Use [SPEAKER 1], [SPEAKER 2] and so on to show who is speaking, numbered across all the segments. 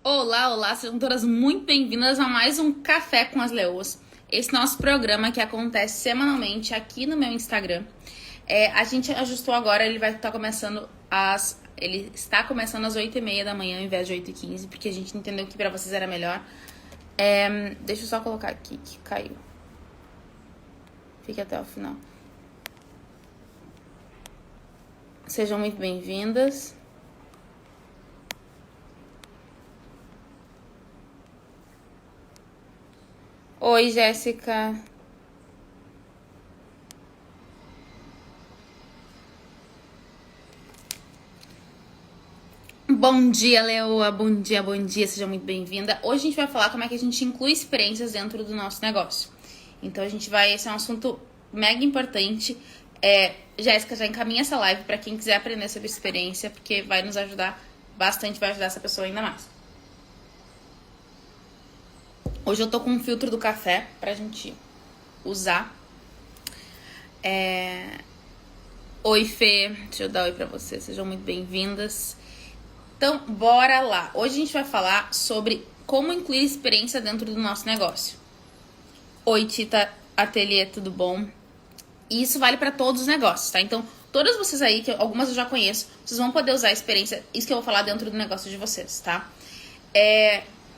[SPEAKER 1] Olá, olá, sejam todas muito bem-vindas a mais um Café com as Leoas. Esse nosso programa que acontece semanalmente aqui no meu Instagram. A gente ajustou agora, ele está começando às 8h30 da manhã ao invés de 8h15, porque a gente entendeu que pra vocês era melhor. Deixa eu só colocar aqui que caiu. Fique até o final. Sejam muito bem-vindas. Oi, Jéssica. Bom dia, Leoa. Bom dia, seja muito bem-vinda. Hoje a gente vai falar como é que a gente inclui experiências dentro do nosso negócio. Então esse é um assunto mega importante. Jéssica, já encaminha essa live para quem quiser aprender sobre experiência, porque vai nos ajudar bastante, vai ajudar essa pessoa ainda mais. Hoje eu tô com um filtro do café pra gente usar. Oi, Fê. Deixa eu dar oi pra vocês. Sejam muito bem-vindas. Então, bora lá. Hoje a gente vai falar sobre como incluir experiência dentro do nosso negócio. Oi, Tita Ateliê, tudo bom? E isso vale para todos os negócios, tá? Então, todas vocês aí, que algumas eu já conheço, vocês vão poder usar a experiência, isso que eu vou falar dentro do negócio de vocês, tá?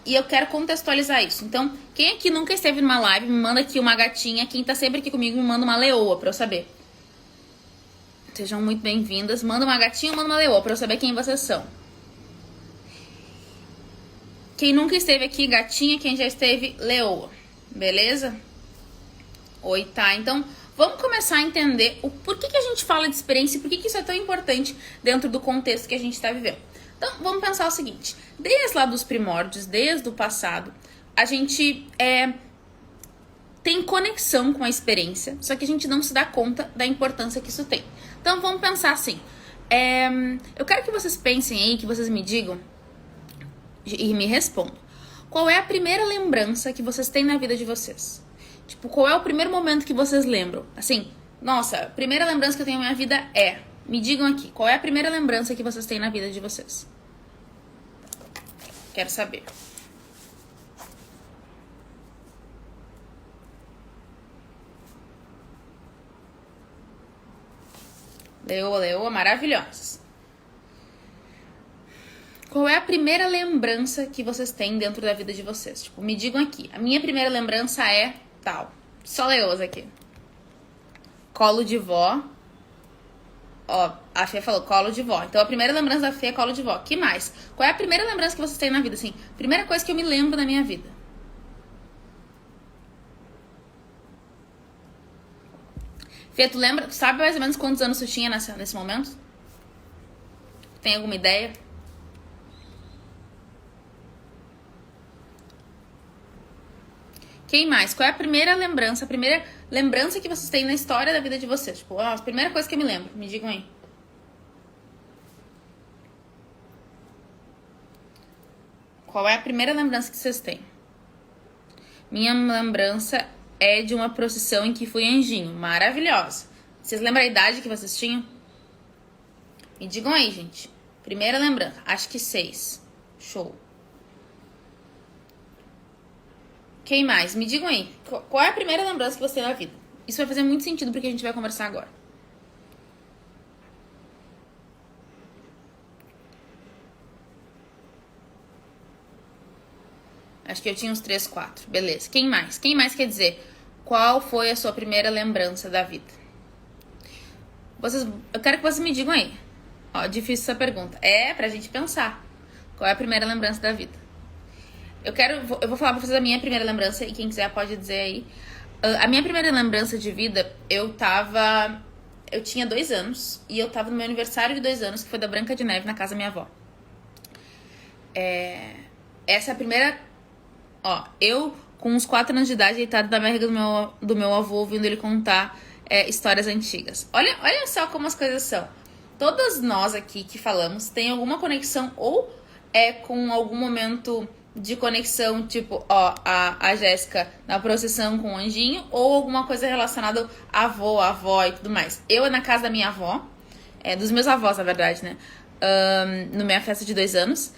[SPEAKER 1] E eu quero contextualizar isso. Então, quem aqui nunca esteve numa live, me manda aqui uma gatinha. Quem tá sempre aqui comigo, me manda uma leoa pra eu saber. Sejam muito bem-vindas. Manda uma gatinha ou manda uma leoa pra eu saber quem vocês são. Quem nunca esteve aqui, gatinha. Quem já esteve, leoa. Beleza? Oi, tá. Então, vamos começar a entender o porquê que a gente fala de experiência e por que isso é tão importante dentro do contexto que a gente tá vivendo. Então, vamos pensar o seguinte. Desde lá dos primórdios, desde o passado, a gente tem conexão com a experiência, só que a gente não se dá conta da importância que isso tem. Então, vamos pensar assim. Eu quero que vocês pensem aí, que vocês me digam e me respondam. Qual é a primeira lembrança que vocês têm na vida de vocês? Tipo, qual é o primeiro momento que vocês lembram? Assim, nossa, a primeira lembrança que eu tenho na minha vida é... Me digam aqui, qual é a primeira lembrança que vocês têm na vida de vocês? Quero saber. Leoa, maravilhosas. Qual é a primeira lembrança que vocês têm dentro da vida de vocês? Tipo, me digam aqui. A minha primeira lembrança é tal. Só leoas aqui. Colo de vó. Ó, a Fê falou colo de vó. Então a primeira lembrança da Fê é colo de vó. Que mais? Qual é a primeira lembrança que vocês têm na vida? Assim, primeira coisa que eu me lembro na minha vida. Fê, tu lembra? Tu sabe mais ou menos quantos anos tu tinha nesse momento? Tem alguma ideia? Quem mais? Qual é a primeira lembrança que vocês têm na história da vida de vocês? Tipo, a primeira coisa que eu me lembro. Me digam aí. Qual é a primeira lembrança que vocês têm? Minha lembrança é de uma procissão em que fui anjinho. Maravilhosa. Vocês lembram a idade que vocês tinham? Me digam aí, gente. Primeira lembrança. Acho que 6. Show. Quem mais? Me digam aí. Qual é a primeira lembrança que você tem na vida? Isso vai fazer muito sentido porque a gente vai conversar agora. Acho que eu tinha uns 3, 4. Beleza. Quem mais? Quem mais quer dizer? Qual foi a sua primeira lembrança da vida? Eu quero que vocês me digam aí. Ó, difícil essa pergunta. É pra gente pensar. Qual é a primeira lembrança da vida? Eu vou falar pra vocês a minha primeira lembrança e quem quiser pode dizer aí. A minha primeira lembrança de vida, eu tinha 2 anos e eu tava no meu aniversário de 2 anos, que foi da Branca de Neve, na casa da minha avó. Essa é a primeira... Ó, eu com uns 4 anos de idade, deitado na barriga do meu avô, ouvindo ele contar histórias antigas. Olha só como as coisas são. Todas nós aqui que falamos tem alguma conexão ou com algum momento de conexão, tipo, ó, a Jéssica na procissão com o anjinho, ou alguma coisa relacionada a avó e tudo mais. Eu na casa da minha avó, dos meus avós, na verdade, né? Na minha festa de 2 anos.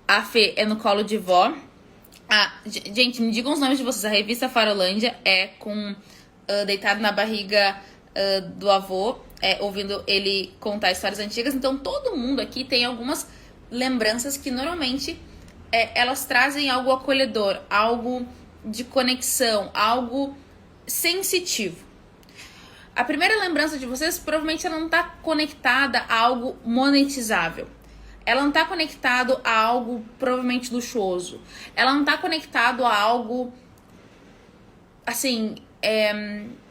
[SPEAKER 1] A Fê é no colo de vó. Gente, me digam os nomes de vocês. A revista Farolândia é com deitado na barriga do avô, ouvindo ele contar histórias antigas. Então todo mundo aqui tem algumas lembranças que normalmente elas trazem algo acolhedor, algo de conexão, algo sensitivo. A primeira lembrança de vocês provavelmente ela não está conectada a algo monetizável. Ela não está conectada a algo provavelmente luxuoso. Ela não está conectada a algo assim,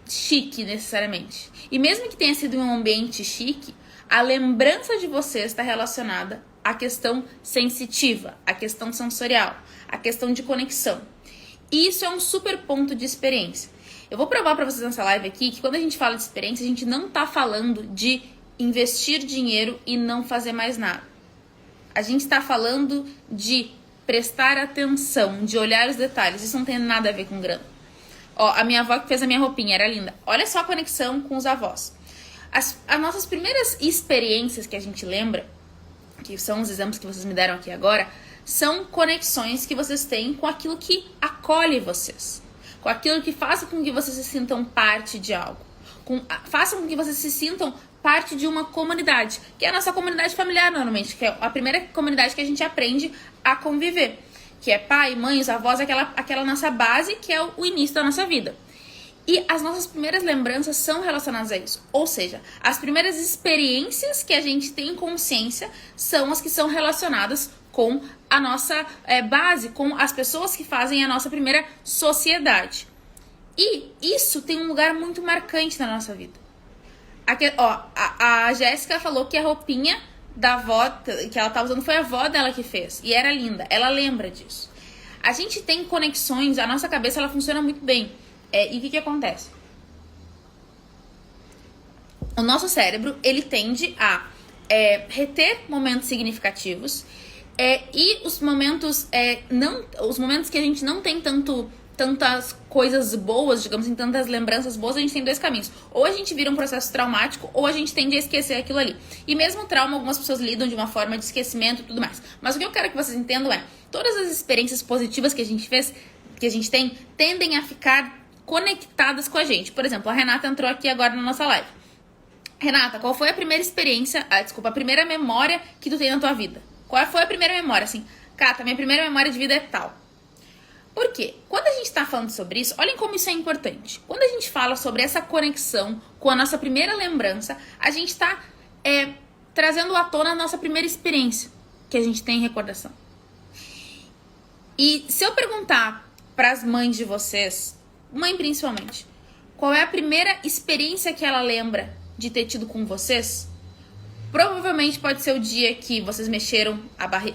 [SPEAKER 1] chique necessariamente. E mesmo que tenha sido em um ambiente chique, a lembrança de vocês está relacionada à questão sensitiva, à questão sensorial, à questão de conexão. E isso é um super ponto de experiência. Eu vou provar para vocês nessa live aqui que quando a gente fala de experiência, a gente não tá falando de investir dinheiro e não fazer mais nada. A gente está falando de prestar atenção, de olhar os detalhes. Isso não tem nada a ver com grana. Ó, a minha avó que fez a minha roupinha, era linda. Olha só a conexão com os avós. As nossas primeiras experiências que a gente lembra, que são os exemplos que vocês me deram aqui agora, são conexões que vocês têm com aquilo que acolhe vocês. Com aquilo que faz com que vocês se sintam parte de algo. Faça com que vocês se sintam parte de uma comunidade, que é a nossa comunidade familiar normalmente, que é a primeira comunidade que a gente aprende a conviver, que é pai, mãe, os avós, aquela nossa base que é o início da nossa vida. E as nossas primeiras lembranças são relacionadas a isso, ou seja, as primeiras experiências que a gente tem consciência são as que são relacionadas com a nossa base, com as pessoas que fazem a nossa primeira sociedade. E isso tem um lugar muito marcante na nossa vida. Aqui, ó, a Jéssica falou que a roupinha da avó que ela tá usando foi a avó dela que fez. E era linda. Ela lembra disso. A gente tem conexões, a nossa cabeça ela funciona muito bem. E o que acontece? O nosso cérebro, ele tende a reter momentos significativos e os momentos os momentos que a gente não tem tantas coisas boas, digamos assim, tantas lembranças boas, a gente tem dois caminhos. Ou a gente vira um processo traumático, ou a gente tende a esquecer aquilo ali. E mesmo o trauma, algumas pessoas lidam de uma forma de esquecimento e tudo mais. Mas o que eu quero que vocês entendam todas as experiências positivas que a gente fez, que a gente tem, tendem a ficar conectadas com a gente. Por exemplo, a Renata entrou aqui agora na nossa live. Renata, qual foi a primeira experiência, a primeira memória que tu tem na tua vida? Qual foi a primeira memória? Assim, Cata, minha primeira memória de vida é tal. Por quê? Quando a gente está falando sobre isso, olhem como isso é importante. Quando a gente fala sobre essa conexão com a nossa primeira lembrança, a gente está trazendo à tona a nossa primeira experiência que a gente tem em recordação. E se eu perguntar para as mães de vocês, mãe principalmente, qual é a primeira experiência que ela lembra de ter tido com vocês? Provavelmente pode ser o dia que vocês mexeram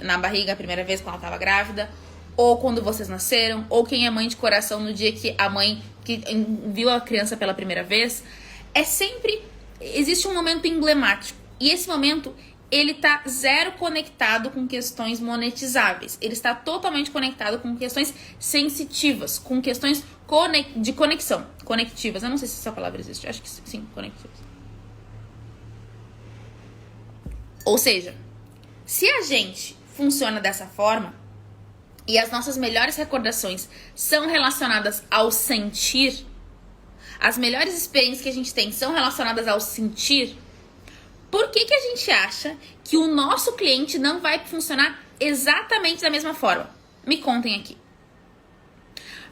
[SPEAKER 1] na barriga a primeira vez quando ela estava grávida, ou quando vocês nasceram, ou quem é mãe de coração no dia que a mãe que viu a criança pela primeira vez. Existe um momento emblemático. E esse momento, ele tá zero conectado com questões monetizáveis. Ele está totalmente conectado com questões sensitivas, com questões de conexão. Conectivas, eu não sei se essa palavra existe, acho que sim, conectivas. Ou seja, se a gente funciona dessa forma, e as nossas melhores recordações são relacionadas ao sentir, as melhores experiências que a gente tem são relacionadas ao sentir, por que a gente acha que o nosso cliente não vai funcionar exatamente da mesma forma? Me contem aqui.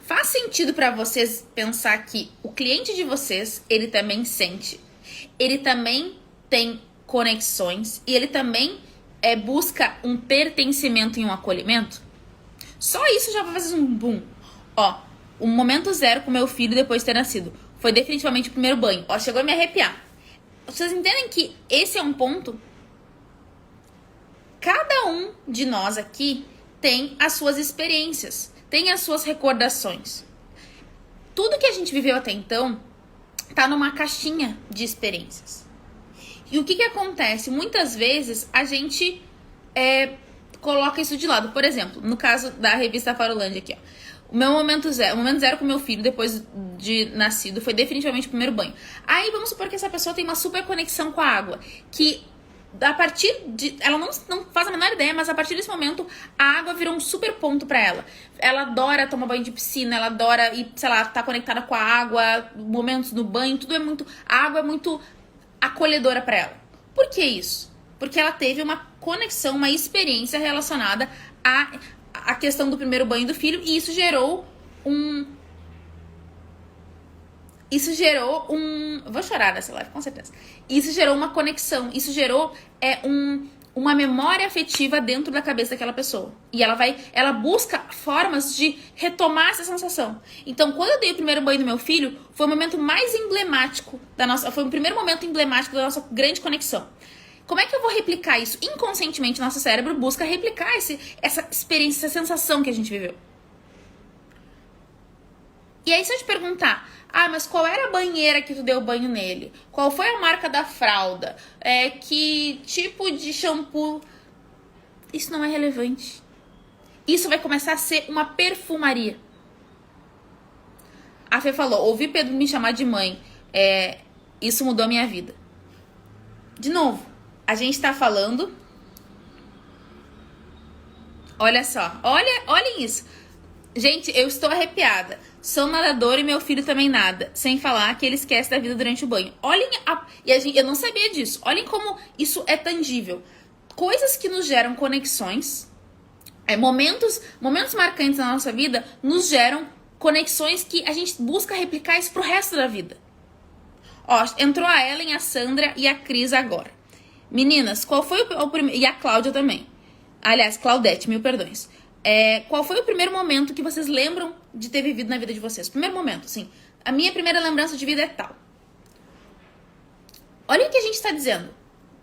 [SPEAKER 1] Faz sentido para vocês pensar que o cliente de vocês, ele também sente, ele também tem conexões e ele também busca um pertencimento e um acolhimento? Só isso já vai fazer um boom. Ó, o momento zero com meu filho depois de ter nascido foi definitivamente o primeiro banho. Ó, chegou a me arrepiar. Vocês entendem que esse é um ponto? Cada um de nós aqui tem as suas experiências, tem as suas recordações. Tudo que a gente viveu até então tá numa caixinha de experiências. E o que acontece? Muitas vezes a gente coloca isso de lado. Por exemplo, no caso da revista Farolândia aqui, ó. O momento zero com meu filho depois de nascido foi definitivamente o primeiro banho. Aí vamos supor que essa pessoa tem uma super conexão com a água, que a partir de... Ela não faz a menor ideia, mas a partir desse momento, a água virou um super ponto pra ela. Ela adora tomar banho de piscina, ela adora ir, sei lá, tá conectada com a água, momentos no banho, tudo é muito... A água é muito acolhedora pra ela. Por que isso? Porque ela teve uma conexão, uma experiência relacionada à questão do primeiro banho do filho, e isso gerou um... Eu vou chorar nessa live, com certeza. Isso gerou uma conexão. Isso gerou uma memória afetiva dentro da cabeça daquela pessoa. E ela busca formas de retomar essa sensação. Então, quando eu dei o primeiro banho do meu filho, foi o momento mais emblemático foi o primeiro momento emblemático da nossa grande conexão. Como é que eu vou replicar isso? Inconscientemente, nosso cérebro busca replicar essa experiência, essa sensação que a gente viveu. E aí, se eu te perguntar, mas qual era a banheira que tu deu banho nele? Qual foi a marca da fralda? Que tipo de shampoo? Isso não é relevante. Isso vai começar a ser uma perfumaria. A Fê falou, ouvi Pedro me chamar de mãe. Isso mudou a minha vida. De novo, a gente tá falando... Olha só, olhem isso. Gente, eu estou arrepiada. Sou nadador e meu filho também nada. Sem falar que ele esquece da vida durante o banho. Eu não sabia disso. Olhem como isso é tangível. Coisas que nos geram conexões. Momentos marcantes na nossa vida nos geram conexões que a gente busca replicar isso pro resto da vida. Entrou a Ellen, a Sandra e a Cris agora. Meninas, qual foi o primeiro... E a Cláudia também. Aliás, Claudete, mil perdões. Qual foi o primeiro momento que vocês lembram de ter vivido na vida de vocês? Primeiro momento, assim. A minha primeira lembrança de vida é tal. Olha o que a gente está dizendo.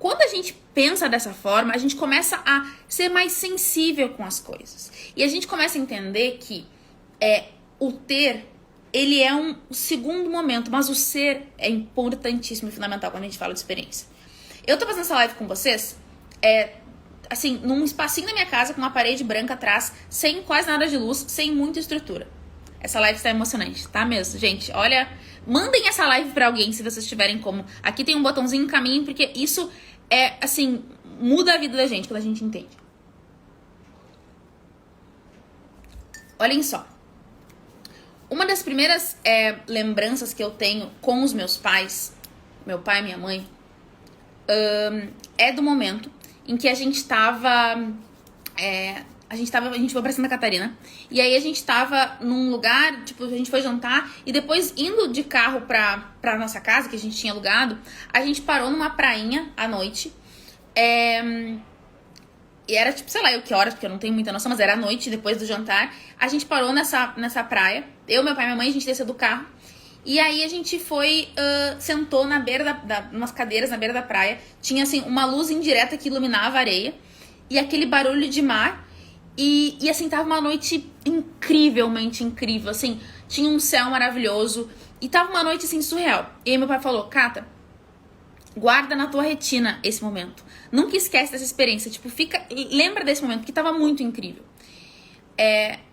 [SPEAKER 1] Quando a gente pensa dessa forma, a gente começa a ser mais sensível com as coisas. E a gente começa a entender que o ter, ele é um segundo momento, mas o ser é importantíssimo e fundamental quando a gente fala de experiência. Eu tô fazendo essa live com vocês, assim, num espacinho da minha casa, com uma parede branca atrás, sem quase nada de luz, sem muita estrutura. Essa live está emocionante, tá mesmo? Gente, olha, mandem essa live pra alguém, se vocês tiverem como. Aqui tem um botãozinho em caminho, porque isso assim, muda a vida da gente, quando a gente entende. Olhem só. Uma das primeiras lembranças que eu tenho com os meus pais, meu pai e minha mãe, é do momento em que a gente foi pra Santa Catarina, e aí a gente tava num lugar, tipo, a gente foi jantar, e depois indo de carro pra nossa casa, que a gente tinha alugado, a gente parou numa prainha à noite, e era tipo, sei lá, que horas, porque eu não tenho muita noção, mas era à noite, depois do jantar, a gente parou nessa praia, eu, meu pai e minha mãe, a gente desceu do carro, e aí a gente foi, sentou na beira umas cadeiras na beira da praia, tinha assim uma luz indireta que iluminava a areia, e aquele barulho de mar, e assim, tava uma noite incrivelmente incrível, assim, tinha um céu maravilhoso, e tava uma noite assim surreal. E aí meu pai falou, Cata, guarda na tua retina esse momento, nunca esquece dessa experiência, tipo, lembra desse momento, que tava muito incrível.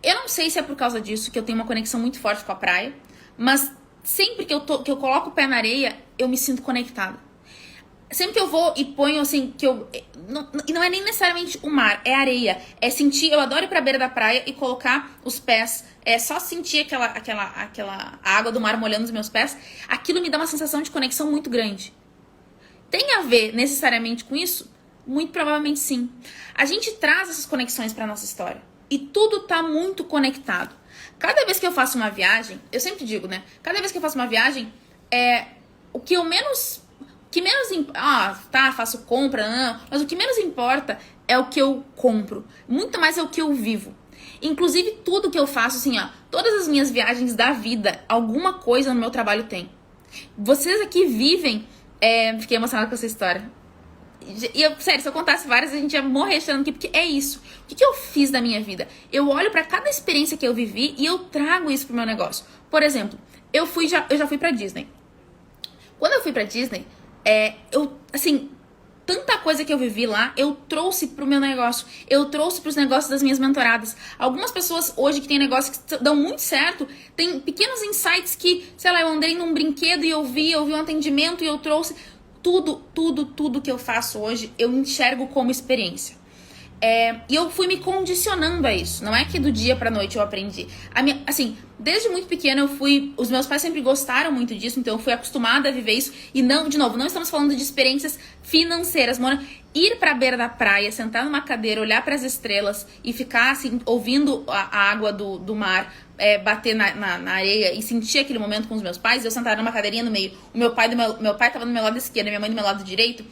[SPEAKER 1] Eu não sei se é por causa disso que eu tenho uma conexão muito forte com a praia, mas sempre que eu coloco o pé na areia, eu me sinto conectada. Sempre que eu vou e ponho assim, e não é nem necessariamente o mar, é areia. É sentir, eu adoro ir pra beira da praia e colocar os pés, só sentir aquela água do mar molhando os meus pés. Aquilo me dá uma sensação de conexão muito grande. Tem a ver necessariamente com isso? Muito provavelmente sim. A gente traz essas conexões pra nossa história. E tudo tá muito conectado. Cada vez que eu faço uma viagem, eu sempre digo, né? Cada vez que eu faço uma viagem, o que menos faço compra, não, mas o que menos importa é o que eu compro. Muito mais é o que eu vivo. Inclusive, tudo que eu faço, assim, todas as minhas viagens da vida, alguma coisa no meu trabalho tem. Vocês aqui vivem... fiquei emocionada com essa história. E sério, se eu contasse várias, a gente ia morrer chorando aqui, porque é isso. O que eu fiz da minha vida? Eu olho pra cada experiência que eu vivi e eu trago isso pro meu negócio. Por exemplo, eu já fui pra Disney. Quando eu fui pra Disney, tanta coisa que eu vivi lá, eu trouxe pro meu negócio. Eu trouxe pros negócios das minhas mentoradas. Algumas pessoas hoje que têm negócios que dão muito certo, tem pequenos insights que, sei lá, eu andei num brinquedo e eu vi um atendimento e eu trouxe. tudo que eu faço hoje, eu enxergo como experiência. E eu fui me condicionando a isso. Não é que do dia pra noite eu aprendi. Assim, desde muito pequena os meus pais sempre gostaram muito disso, então eu fui acostumada a viver isso. E não, de novo, não estamos falando de experiências financeiras, Mona. Ir pra beira da praia, sentar numa cadeira, olhar pras estrelas e ficar assim, ouvindo a água do mar bater na areia e sentir aquele momento com os meus pais. Eu sentada numa cadeirinha no meio, meu pai tava do meu lado esquerdo, minha mãe do meu lado direito.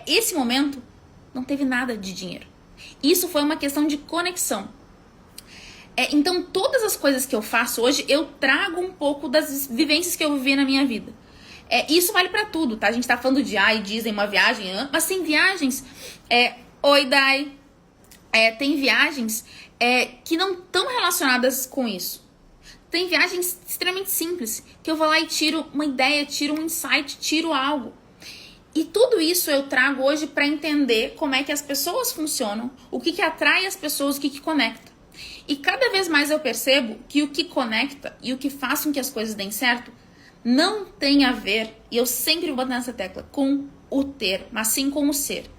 [SPEAKER 1] Esse momento não teve nada de dinheiro. Isso foi uma questão de conexão. Então, todas as coisas que eu faço hoje, eu trago um pouco das vivências que eu vivi na minha vida. Isso vale pra tudo, tá? A gente tá falando de Disney, uma viagem, mas tem viagens... Oi, Dai. Tem viagens que não estão relacionadas com isso. Tem viagens extremamente simples, que eu vou lá e tiro uma ideia, tiro um insight, tiro algo. E tudo isso eu trago hoje para entender como é que as pessoas funcionam, o que atrai as pessoas, o que conecta. E cada vez mais eu percebo que o que conecta e o que faz com que as coisas deem certo não tem a ver, e eu sempre vou bater nessa tecla, com o ter, mas sim com o ser.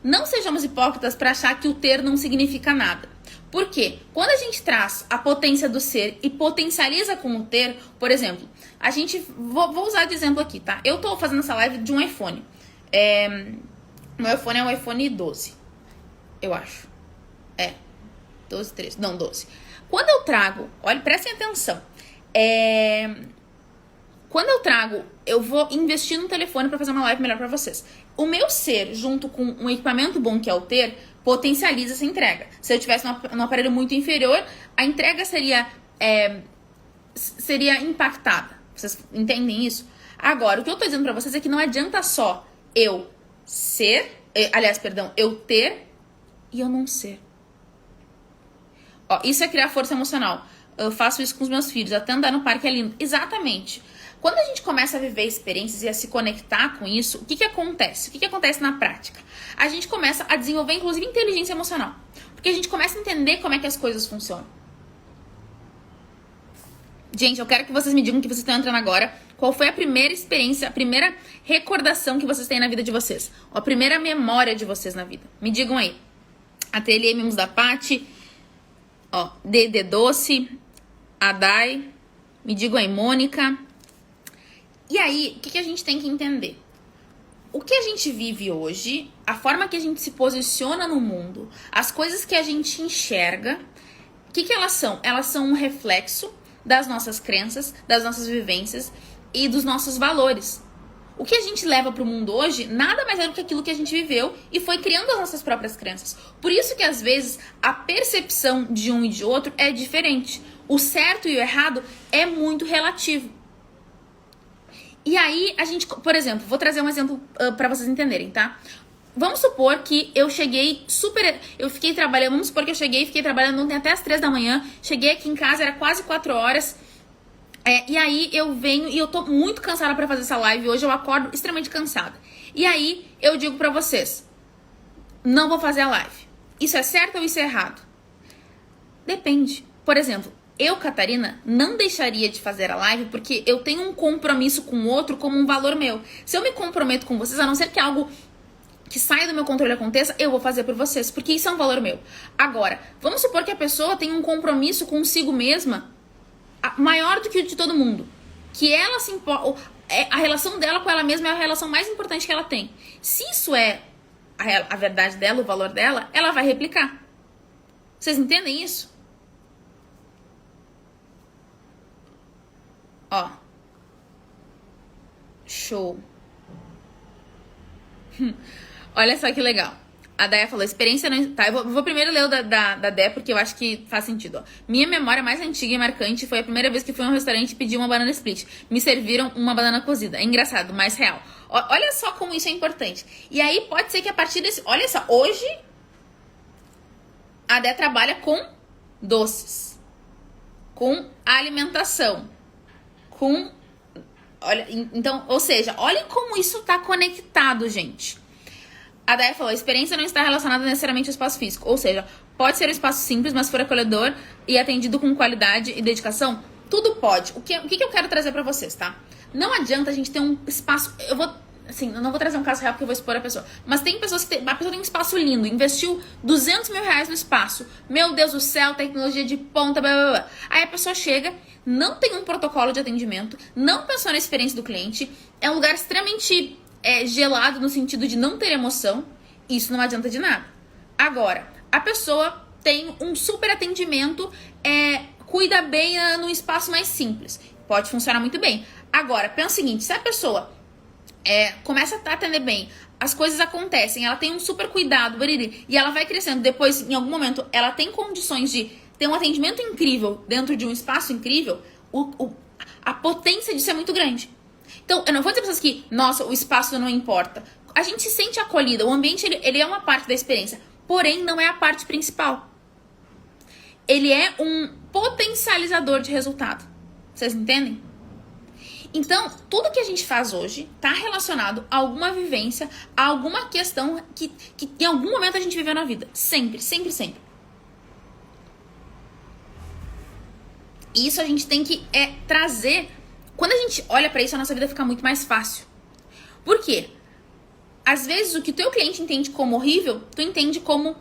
[SPEAKER 1] Não sejamos hipócritas para achar que o ter não significa nada. Por quê? Quando a gente traz a potência do ser e potencializa com o ter, por exemplo, vou usar de exemplo aqui, tá? Eu tô fazendo essa live de um iPhone. Meu iPhone é um iPhone 12, eu acho. 12, 13, não, 12. Quando eu trago, olha, prestem atenção. Quando eu trago, eu vou investir no telefone para fazer uma live melhor para vocês. O meu ser, junto com um equipamento bom que é o ter, potencializa essa entrega. Se eu tivesse um aparelho muito inferior, a entrega seria impactada. Vocês entendem isso? Agora, o que eu tô dizendo para vocês é que não adianta só eu ter e eu não ser. Isso é criar força emocional. Eu faço isso com os meus filhos, até andar no parque é lindo. Exatamente. Quando a gente começa a viver experiências e a se conectar com isso, o que acontece? O que acontece na prática? A gente começa a desenvolver, inclusive, inteligência emocional. Porque a gente começa a entender como é que as coisas funcionam. Gente, eu quero que vocês me digam que vocês estão entrando agora. Qual foi a primeira experiência, a primeira recordação que vocês têm na vida de vocês? A primeira memória de vocês na vida. Me digam aí. Ateliê Mimos da Paty. Dede Doce. Adai. Me digam aí, Mônica. E aí, o que a gente tem que entender? O que a gente vive hoje, a forma que a gente se posiciona no mundo, as coisas que a gente enxerga, o que elas são? Elas são um reflexo das nossas crenças, das nossas vivências e dos nossos valores. O que a gente leva para o mundo hoje nada mais é do que aquilo que a gente viveu e foi criando as nossas próprias crenças. Por isso que às vezes a percepção de um e de outro é diferente. O certo e o errado é muito relativo. E aí a gente, por exemplo, vou trazer um exemplo para vocês entenderem, tá? Vamos supor que eu fiquei trabalhando, vamos supor que eu fiquei trabalhando ontem até as 3 da manhã, cheguei aqui em casa, era quase 4 horas, e aí eu venho e eu tô muito cansada pra fazer essa live, hoje eu acordo extremamente cansada. E aí eu digo pra vocês, não vou fazer a live. Isso é certo ou isso é errado? Depende. Por exemplo, eu, Catarina, não deixaria de fazer a live porque eu tenho um compromisso com o outro como um valor meu. Se eu me comprometo com vocês, a não ser que algo que saia do meu controle aconteça, eu vou fazer por vocês, porque isso é um valor meu. Agora, vamos supor que a pessoa tem um compromisso consigo mesma maior do que o de todo mundo. Que ela se importa, a relação dela com ela mesma é a relação mais importante que ela tem. Se isso é a verdade dela, o valor dela, ela vai replicar. Vocês entendem isso? Show. Olha só que legal. A Daya falou, experiência não... Tá, eu vou primeiro ler o da Dé, porque eu acho que faz sentido. Minha memória mais antiga e marcante foi a primeira vez que fui a um restaurante e pedi uma banana split. Me serviram uma banana cozida. É engraçado, mas real. Olha só como isso é importante. E aí pode ser que a partir desse... Olha só, hoje a Dé trabalha com doces, com alimentação, com... Olha, então, ou seja, olhem como isso tá conectado, gente. A Daya falou, a experiência não está relacionada necessariamente ao espaço físico. Ou seja, pode ser um espaço simples, mas for acolhedor e atendido com qualidade e dedicação, tudo pode. O que eu quero trazer pra vocês, tá? Não adianta a gente ter um espaço... assim, eu não vou trazer um caso real porque eu vou expor a pessoa. Mas tem pessoas que a pessoa tem um espaço lindo, investiu 200 mil reais no espaço. Meu Deus do céu, tecnologia de ponta, blá, blá, blá. Aí a pessoa chega, não tem um protocolo de atendimento, não pensou na experiência do cliente, é um lugar extremamente gelado no sentido de não ter emoção. Isso não adianta de nada. Agora, a pessoa tem um super atendimento, cuida bem num espaço mais simples. Pode funcionar muito bem. Agora, pensa o seguinte, se a pessoa começa a atender bem, as coisas acontecem, ela tem um super cuidado, e ela vai crescendo, depois, em algum momento, ela tem condições de ter um atendimento incrível dentro de um espaço incrível, a potência disso é muito grande. Então, eu não vou dizer para vocês que, nossa, o espaço não importa. A gente se sente acolhida, o ambiente ele é uma parte da experiência, porém não é a parte principal. Ele é um potencializador de resultado. Vocês entendem? Então, tudo que a gente faz hoje está relacionado a alguma vivência, a alguma questão que em algum momento a gente viveu na vida. Sempre, sempre, sempre. E isso a gente tem que trazer. Quando a gente olha para isso, a nossa vida fica muito mais fácil. Por quê? Às vezes, o que o teu cliente entende como horrível, tu entende como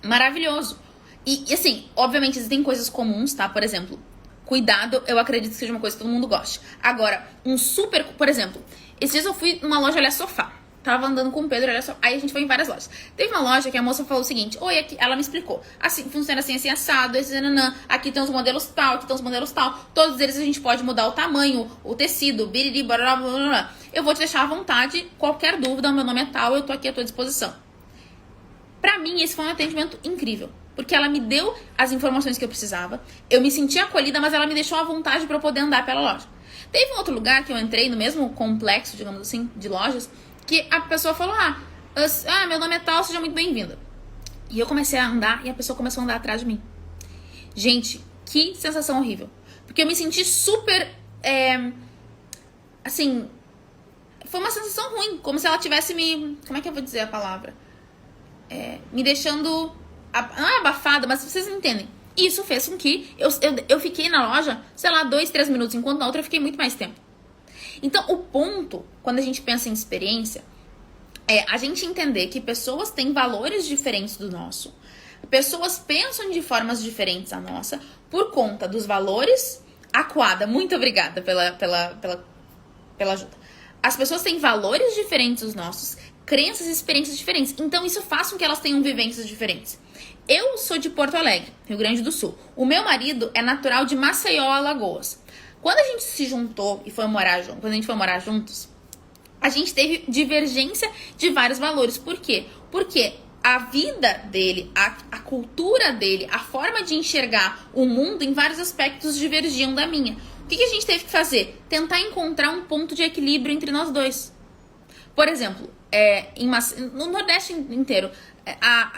[SPEAKER 1] maravilhoso. E assim, obviamente, existem coisas comuns, tá? Por exemplo, cuidado, eu acredito que seja uma coisa que todo mundo goste. Agora, por exemplo, esses dias eu fui numa loja olhar sofá. Tava andando com o Pedro, olha só. Aí a gente foi em várias lojas. Teve uma loja que a moça falou o seguinte: oi, aqui, ela me explicou. Assim, funciona assim, assim, assado, esse nananã. Aqui tem os modelos tal, aqui tem os modelos tal. Todos eles a gente pode mudar o tamanho, o tecido, biriri, blá, blá, blá, blá. Eu vou te deixar à vontade. Qualquer dúvida, meu nome é tal, eu tô aqui à tua disposição. Pra mim, esse foi um atendimento incrível. Porque ela me deu as informações que eu precisava. Eu me senti acolhida, mas ela me deixou à vontade pra eu poder andar pela loja. Teve um outro lugar que eu entrei, no mesmo complexo, digamos assim, de lojas, que a pessoa falou, meu nome é tal, seja muito bem-vinda. E eu comecei a andar e a pessoa começou a andar atrás de mim. Gente, que sensação horrível. Porque eu me senti super, assim, foi uma sensação ruim. Como se ela tivesse como é que eu vou dizer a palavra? Me deixando, não é abafada, mas vocês entendem. Isso fez com que eu fiquei na loja, sei lá, 2, 3 minutos, enquanto na outra eu fiquei muito mais tempo. Então, o ponto, quando a gente pensa em experiência, é a gente entender que pessoas têm valores diferentes do nosso. Pessoas pensam de formas diferentes da nossa por conta dos valores. Aquada, muito obrigada pela ajuda. As pessoas têm valores diferentes dos nossos, crenças e experiências diferentes. Então, isso faz com que elas tenham vivências diferentes. Eu sou de Porto Alegre, Rio Grande do Sul. O meu marido é natural de Maceió, Alagoas. Quando a gente se juntou e foi morar junto, quando a gente foi morar juntos, a gente teve divergência de vários valores. Por quê? Porque a vida dele, a cultura dele, a forma de enxergar o mundo em vários aspectos divergiam da minha. O que a gente teve que fazer? Tentar encontrar um ponto de equilíbrio entre nós dois. Por exemplo, no Nordeste inteiro,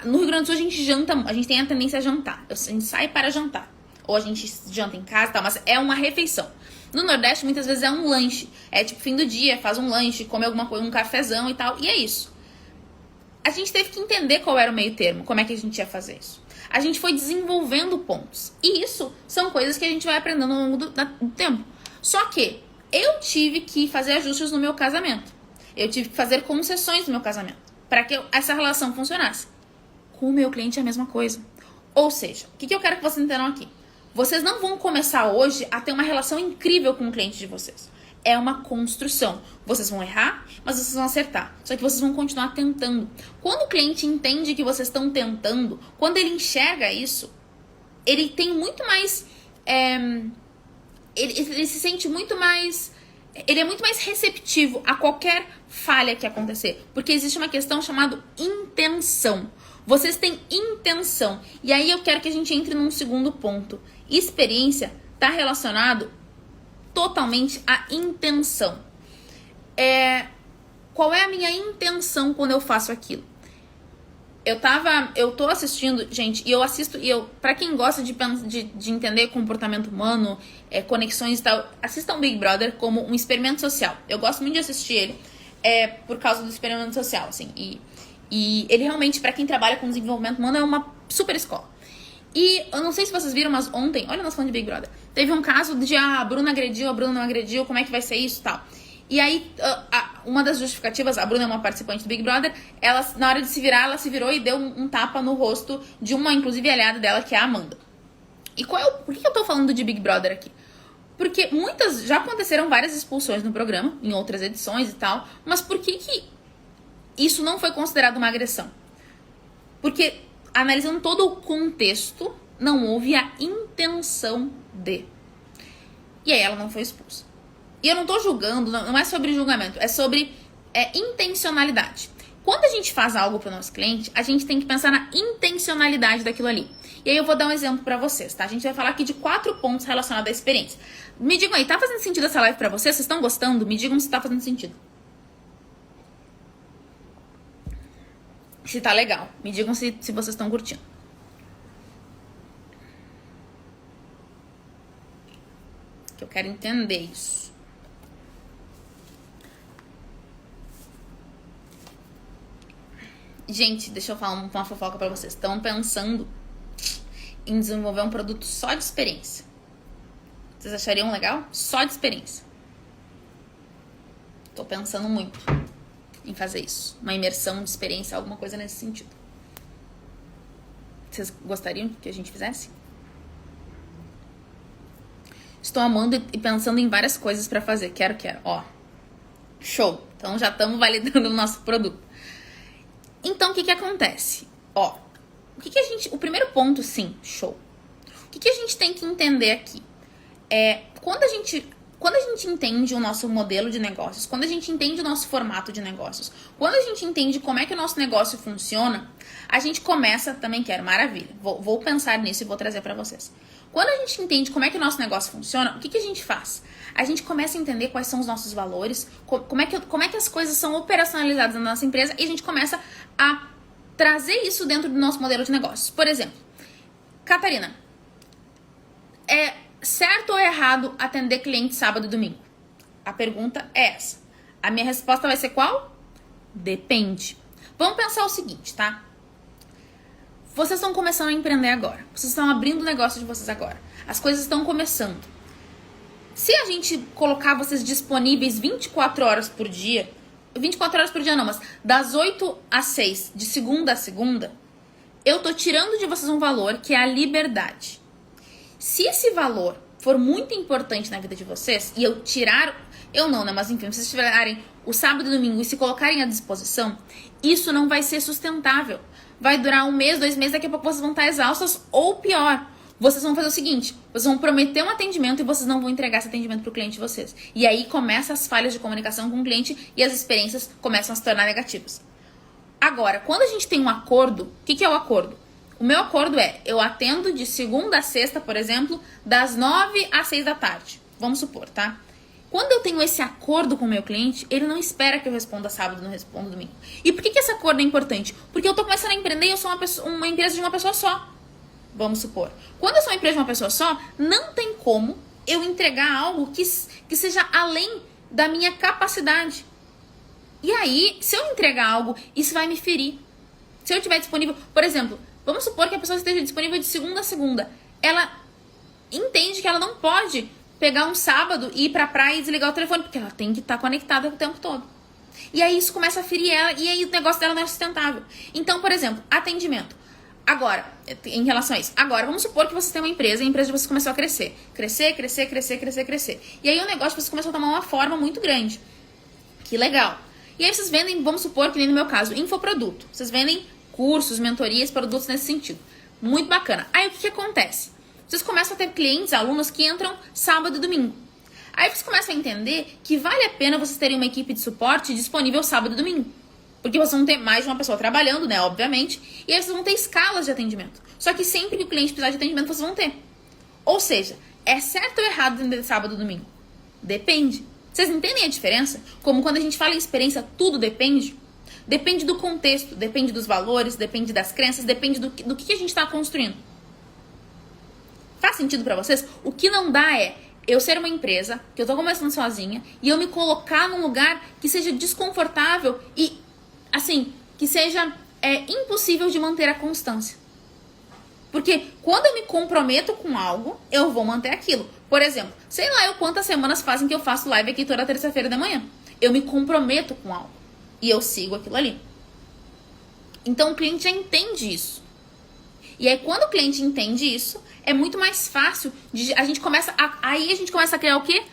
[SPEAKER 1] no Rio Grande do Sul a gente janta, a gente tem a tendência a jantar. A gente sai para jantar. Ou a gente janta em casa e tal, mas é uma refeição. No Nordeste, muitas vezes é um lanche. É tipo fim do dia, faz um lanche, come alguma coisa, um cafezão e tal. E é isso. A gente teve que entender qual era o meio termo, como é que a gente ia fazer isso. A gente foi desenvolvendo pontos. E isso são coisas que a gente vai aprendendo ao longo do tempo. Só que eu tive que fazer ajustes no meu casamento. Eu tive que fazer concessões no meu casamento. Para que essa relação funcionasse. Com o meu cliente é a mesma coisa. Ou seja, o que eu quero que vocês entendam aqui? Vocês não vão começar hoje a ter uma relação incrível com o cliente de vocês. É uma construção. Vocês vão errar, mas vocês vão acertar. Só que vocês vão continuar tentando. Quando o cliente entende que vocês estão tentando, quando ele enxerga isso, ele tem muito mais... Ele se sente muito mais... Ele é muito mais receptivo a qualquer falha que acontecer. Porque existe uma questão chamada intenção. Vocês têm intenção. E aí eu quero que a gente entre num segundo ponto. Experiência está relacionado totalmente à intenção. Qual é a minha intenção quando eu faço aquilo? Eu tô assistindo, gente, e eu assisto, pra quem gosta de entender comportamento humano, conexões e tal, assistam Big Brother como um experimento social. Eu gosto muito de assistir ele, por causa do experimento social, assim, e ele realmente, pra quem trabalha com desenvolvimento humano, é uma super escola. E eu não sei se vocês viram, mas ontem, olha nós falando de Big Brother, teve um caso de a Bruna agrediu, a Bruna não agrediu, como é que vai ser isso e tal. E aí, uma das justificativas, a Bruna é uma participante do Big Brother, ela, na hora de se virar, ela se virou e deu um tapa no rosto de uma, inclusive, aliada dela, que é a Amanda. E por que eu tô falando de Big Brother aqui? Porque já aconteceram várias expulsões no programa, em outras edições e tal, mas por que isso não foi considerado uma agressão? Porque, analisando todo o contexto, não houve a intenção de. E aí ela não foi expulsa. E eu não tô julgando, não é sobre julgamento, é sobre intencionalidade. Quando a gente faz algo pro nosso cliente, a gente tem que pensar na intencionalidade daquilo ali. E aí eu vou dar um exemplo pra vocês, tá? A gente vai falar aqui de 4 pontos relacionados à experiência. Me digam aí, tá fazendo sentido essa live pra vocês? Vocês estão gostando? Me digam se tá fazendo sentido. Se tá legal. Me digam se vocês estão curtindo. Que eu quero entender isso. Gente, deixa eu falar uma fofoca pra vocês. Estão pensando em desenvolver um produto só de experiência. Vocês achariam legal? Só de experiência. Tô pensando muito em fazer isso. Uma imersão de experiência, alguma coisa nesse sentido. Vocês gostariam que a gente fizesse? Estou amando e pensando em várias coisas pra fazer. Quero. Ó, show. Então já estamos validando o nosso produto. Então, o que acontece? Ó, o primeiro ponto, sim, show. O que a gente tem que entender aqui? Quando a gente entende o nosso modelo de negócios, quando a gente entende o nosso formato de negócios, quando a gente entende como é que o nosso negócio funciona, a gente começa, também quero, maravilha, vou pensar nisso e vou trazer pra vocês. Quando a gente entende como é que o nosso negócio funciona, o que a gente faz? A gente começa a entender quais são os nossos valores, como é que as coisas são operacionalizadas na nossa empresa e a gente começa a trazer isso dentro do nosso modelo de negócios. Por exemplo, Catarina, é certo ou errado atender cliente sábado e domingo? A pergunta é essa. A minha resposta vai ser qual? Depende. Vamos pensar o seguinte, tá? Vocês estão começando a empreender agora. Vocês estão abrindo o negócio de vocês agora. As coisas estão começando. Se a gente colocar vocês disponíveis 24 horas por dia, 24 horas por dia não, mas das 8 às 6, de segunda a segunda, eu tô tirando de vocês um valor que é a liberdade. Se esse valor for muito importante na vida de vocês, e eu não, né? Mas enfim, se vocês tirarem o sábado e domingo e se colocarem à disposição, isso não vai ser sustentável. Vai durar 1 mês, 2 meses, daqui a pouco vocês vão estar exaustas, ou pior, vocês vão fazer o seguinte, vocês vão prometer um atendimento e vocês não vão entregar esse atendimento pro cliente de vocês. E aí começam as falhas de comunicação com o cliente e as experiências começam a se tornar negativas. Agora, quando a gente tem um acordo, o que é o acordo? O meu acordo é, eu atendo de segunda a sexta, por exemplo, das 9 às 6 da tarde. Vamos supor, tá? Quando eu tenho esse acordo com o meu cliente, ele não espera que eu responda sábado, não responda domingo. E por que esse acordo é importante? Porque eu tô começando a empreender e eu sou uma empresa de uma pessoa só. Vamos supor. Quando eu sou uma empresa de uma pessoa só, não tem como eu entregar algo que seja além da minha capacidade. E aí, se eu entregar algo, isso vai me ferir. Se eu estiver disponível, por exemplo, vamos supor que a pessoa esteja disponível de segunda a segunda. Ela entende que ela não pode pegar um sábado e ir pra praia e desligar o telefone, porque ela tem que estar conectada o tempo todo. E aí isso começa a ferir ela e aí o negócio dela não é sustentável. Então, por exemplo, atendimento. Agora, em relação a isso. Agora, vamos supor que você tem uma empresa e a empresa de vocês começou a crescer. Crescer. E aí o negócio de vocês começou a tomar uma forma muito grande. Que legal. E aí vocês vendem, vamos supor que nem no meu caso, infoproduto. Vocês vendem cursos, mentorias, produtos nesse sentido. Muito bacana. Aí o que acontece? Vocês começam a ter clientes, alunos que entram sábado e domingo. Aí vocês começam a entender que vale a pena vocês terem uma equipe de suporte disponível sábado e domingo. Porque vocês vão ter mais de uma pessoa trabalhando, né, obviamente. E aí vocês vão ter escalas de atendimento. Só que sempre que o cliente precisar de atendimento, vocês vão ter. Ou seja, é certo ou errado atender sábado e domingo? Depende. Vocês entendem a diferença? Como quando a gente fala em experiência, tudo depende. Depende do contexto, depende dos valores, depende das crenças, depende do que a gente está construindo. Faz sentido pra vocês? O que não dá é eu ser uma empresa, que eu tô começando sozinha, e eu me colocar num lugar que seja desconfortável e, assim, que seja impossível de manter a constância. Porque quando eu me comprometo com algo, eu vou manter aquilo. Por exemplo, sei lá eu quantas semanas fazem que eu faço live aqui toda terça-feira da manhã. Eu me comprometo com algo e eu sigo aquilo ali. Então o cliente já entende isso. E aí quando o cliente entende isso, é muito mais fácil a gente começa a criar o quê?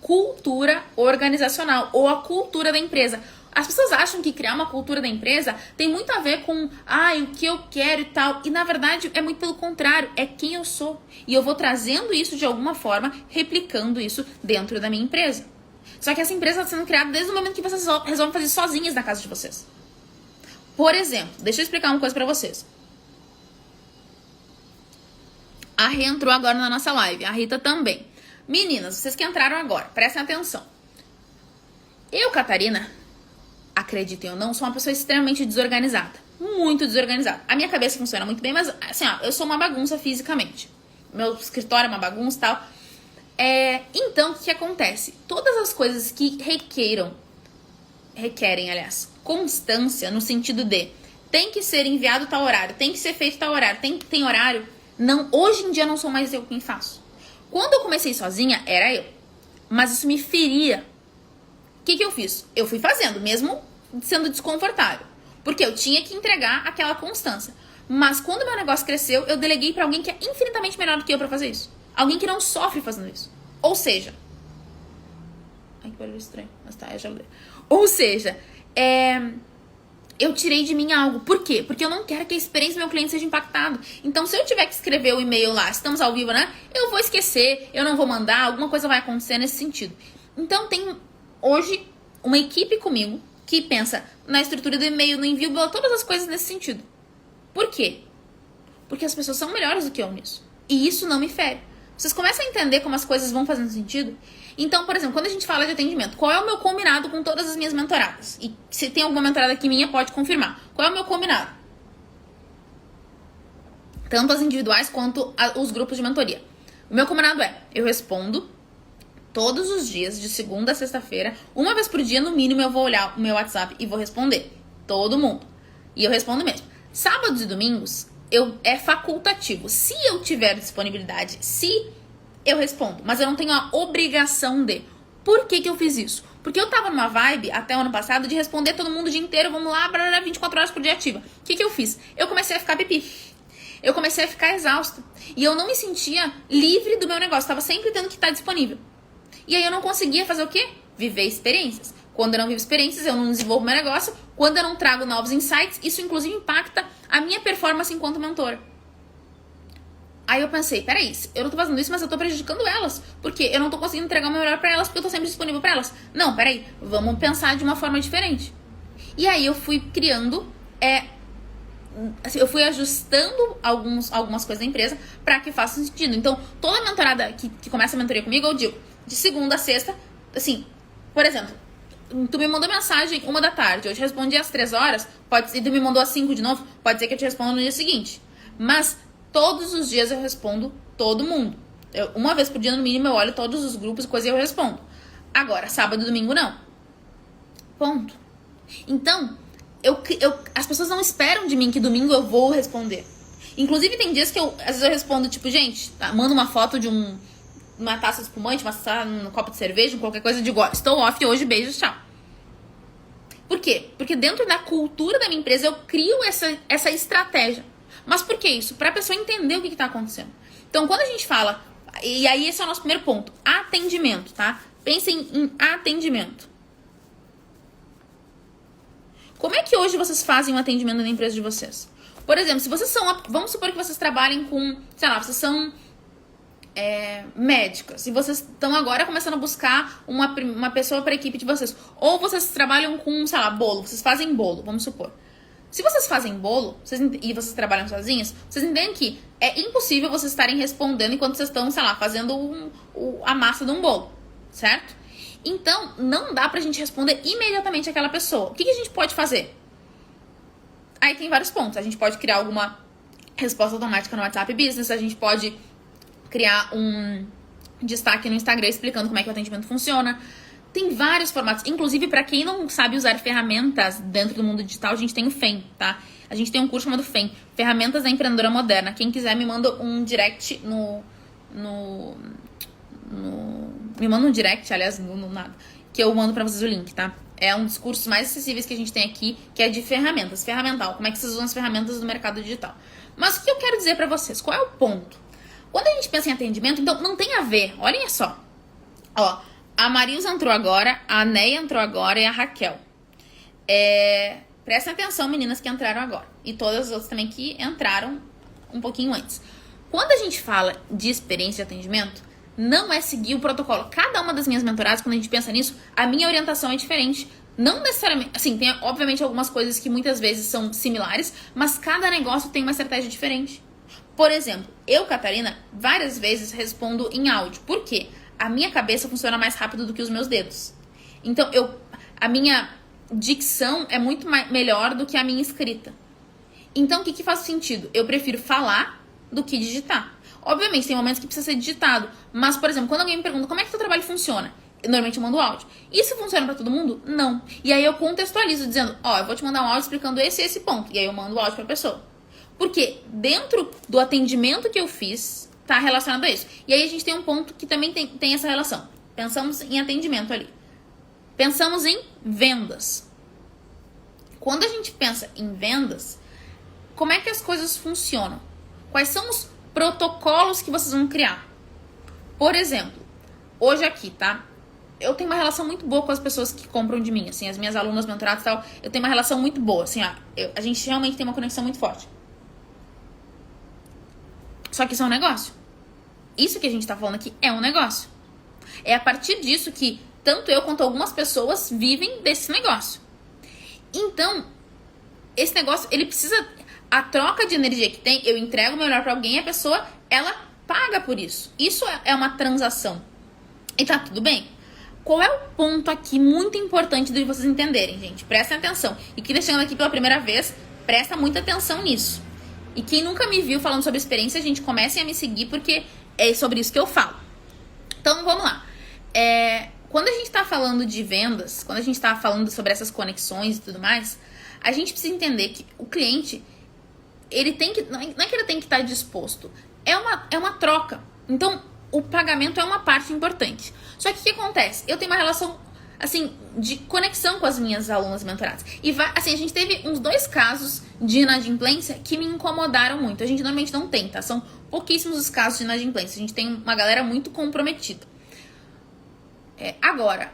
[SPEAKER 1] Cultura organizacional ou a cultura da empresa. As pessoas acham que criar uma cultura da empresa tem muito a ver com o que eu quero e tal. E na verdade é muito pelo contrário, é quem eu sou. E eu vou trazendo isso de alguma forma, replicando isso dentro da minha empresa. Só que essa empresa está sendo criada desde o momento que vocês resolvem fazer sozinhas na casa de vocês. Por exemplo, deixa eu explicar uma coisa pra vocês. A Rê entrou agora na nossa live, a Rita também. Meninas, vocês que entraram agora, prestem atenção. Eu, Catarina, acreditem ou não, sou uma pessoa extremamente desorganizada. Muito desorganizada. A minha cabeça funciona muito bem, mas assim, eu sou uma bagunça fisicamente. Meu escritório é uma bagunça e tal. Então, o que acontece? Todas as coisas que requerem, aliás, constância, no sentido de tem que ser enviado tal horário, tem que ser feito tal horário, tem horário. Não, hoje em dia não sou mais eu quem faço. Quando eu comecei sozinha, era eu. Mas isso me feria. O que eu fiz? Eu fui fazendo, mesmo sendo desconfortável. Porque eu tinha que entregar aquela constância. Mas quando meu negócio cresceu, eu deleguei pra alguém que é infinitamente melhor do que eu pra fazer isso. Alguém que não sofre fazendo isso. Ou seja... Ai, que barulho estranho. Mas tá, eu já mudei. Ou seja, eu tirei de mim algo. Por quê? Porque eu não quero que a experiência do meu cliente seja impactada. Então, se eu tiver que escrever o e-mail lá, estamos ao vivo, né? Eu vou esquecer, eu não vou mandar, alguma coisa vai acontecer nesse sentido. Então, tem hoje uma equipe comigo que pensa na estrutura do e-mail, no envio, todas as coisas nesse sentido. Por quê? Porque as pessoas são melhores do que eu nisso. E isso não me fere. Vocês começam a entender como as coisas vão fazendo sentido? Então, por exemplo, quando a gente fala de atendimento, qual é o meu combinado com todas as minhas mentoradas? E se tem alguma mentorada aqui minha, pode confirmar. Qual é o meu combinado? Tanto as individuais quanto os grupos de mentoria. O meu combinado eu respondo todos os dias, de segunda a sexta-feira, uma vez por dia, no mínimo, eu vou olhar o meu WhatsApp e vou responder. Todo mundo. E eu respondo mesmo. Sábados e domingos, é facultativo. Se eu tiver disponibilidade, eu respondo, mas eu não tenho a obrigação de. Por que eu fiz isso? Porque eu tava numa vibe, até o ano passado, de responder todo mundo o dia inteiro, vamos lá, 24 horas por dia ativa. O que eu fiz? Eu comecei a ficar pipi. Eu comecei a ficar exausta. E eu não me sentia livre do meu negócio, tava sempre tendo que estar disponível. E aí eu não conseguia fazer o quê? Viver experiências. Quando eu não vivo experiências, eu não desenvolvo meu negócio. Quando eu não trago novos insights, isso inclusive impacta a minha performance enquanto mentora. Aí eu pensei, peraí, eu não tô fazendo isso, mas eu tô prejudicando elas. Porque eu não tô conseguindo entregar o meu melhor pra elas, porque eu tô sempre disponível pra elas. Não, peraí, vamos pensar de uma forma diferente. E aí eu fui criando, eu fui ajustando algumas coisas da empresa pra que faça sentido. Então, toda mentorada que começa a mentoria comigo, eu digo, de segunda a sexta, assim, por exemplo, tu me mandou mensagem 1h, eu te respondi às 3h, e tu me mandou às 5 de novo, pode ser que eu te responda no dia seguinte. Mas todos os dias eu respondo todo mundo. Uma vez por dia, no mínimo, eu olho todos os grupos e coisa e eu respondo. Agora, sábado e domingo, não. Ponto. Então, as pessoas não esperam de mim que domingo eu vou responder. Inclusive, tem dias que às vezes eu respondo, tipo, gente, mando uma foto de uma taça de espumante, um copo de cerveja, qualquer coisa, digo, ó, estou off hoje, beijos, tchau. Por quê? Porque dentro da cultura da minha empresa eu crio essa estratégia. Mas por que isso? Para a pessoa entender o que está acontecendo. Então, quando a gente fala... E aí, esse é o nosso primeiro ponto. Atendimento, tá? Pensem em atendimento. Como é que hoje vocês fazem um atendimento na empresa de vocês? Por exemplo, se vocês são... Vamos supor que vocês trabalhem com... Sei lá, vocês são médicas. E vocês estão agora começando a buscar uma pessoa para a equipe de vocês. Ou vocês trabalham com, sei lá, bolo. Vocês fazem bolo, vamos supor. Se vocês fazem bolo e vocês trabalham sozinhas, vocês entendem que é impossível vocês estarem respondendo enquanto vocês estão, sei lá, fazendo a massa de um bolo, certo? Então, não dá pra gente responder imediatamente àquela pessoa. O que a gente pode fazer? Aí tem vários pontos. A gente pode criar alguma resposta automática no WhatsApp Business, a gente pode criar um destaque no Instagram explicando como é que o atendimento funciona. Tem vários formatos, inclusive para quem não sabe usar ferramentas dentro do mundo digital, a gente tem o FEM, tá? A gente tem um curso chamado FEM, Ferramentas da Empreendedora Moderna. Quem quiser me manda um direct me manda um direct, aliás, no nada. que eu mando pra vocês o link, tá? É um dos cursos mais acessíveis que a gente tem aqui, que é de ferramentas, ferramental, como é que vocês usam as ferramentas do mercado digital. Mas o que eu quero dizer pra vocês? Qual é o ponto? Quando a gente pensa em atendimento, então não tem a ver, olhem só. Ó, a Marilza entrou agora, a Neia entrou agora e a Raquel. Prestem atenção, meninas que entraram agora. E todas as outras também que entraram um pouquinho antes. Quando a gente fala de experiência de atendimento, não é seguir o protocolo. Cada uma das minhas mentoradas, quando a gente pensa nisso, a minha orientação é diferente. Não necessariamente, assim, tem obviamente algumas coisas que muitas vezes são similares, mas cada negócio tem uma estratégia diferente. Por exemplo, eu, Catarina, várias vezes respondo em áudio. Por quê? A minha cabeça funciona mais rápido do que os meus dedos. Então, a minha dicção é muito melhor do que a minha escrita. Então, o que faz sentido? Eu prefiro falar do que digitar. Obviamente, tem momentos que precisa ser digitado. Mas, por exemplo, quando alguém me pergunta como é que o teu trabalho funciona, normalmente eu mando áudio. Isso funciona pra todo mundo? Não. E aí eu contextualizo dizendo, eu vou te mandar um áudio explicando esse e esse ponto. E aí eu mando o áudio pra pessoa. Porque dentro do atendimento que eu fiz, tá relacionado a isso. E aí a gente tem um ponto que também tem essa relação. Pensamos em atendimento ali. Pensamos em vendas. Quando a gente pensa em vendas, como é que as coisas funcionam? Quais são os protocolos que vocês vão criar? Por exemplo, hoje aqui, tá? Eu tenho uma relação muito boa com as pessoas que compram de mim, assim, as minhas alunas, mentoradas e tal. Eu tenho uma relação muito boa, assim, a gente realmente tem uma conexão muito forte. Só que isso é um negócio. Isso que a gente tá falando aqui é um negócio. É a partir disso que tanto eu quanto algumas pessoas vivem desse negócio. Então, esse negócio, ele precisa... A troca de energia que tem, eu entrego o melhor pra alguém e a pessoa, ela paga por isso. Isso é uma transação. E tá tudo bem. Qual é o ponto aqui muito importante de vocês entenderem, gente? Prestem atenção. E quem está chegando aqui pela primeira vez, presta muita atenção nisso. E quem nunca me viu falando sobre experiência, gente, comecem a me seguir, porque é sobre isso que eu falo. Então, vamos lá. Quando a gente tá falando de vendas, quando a gente tá falando sobre essas conexões e tudo mais, a gente precisa entender que o cliente, ele tem que... Não é que ele tem que estar disposto. É uma troca. Então, o pagamento é uma parte importante. Só que o que acontece? Eu tenho uma relação, assim, de conexão com as minhas alunas mentoradas. E, assim, a gente teve uns 2 casos de inadimplência que me incomodaram muito. A gente normalmente não tem, tá? São pouquíssimos os casos de inadimplência. A gente tem uma galera muito comprometida. Agora,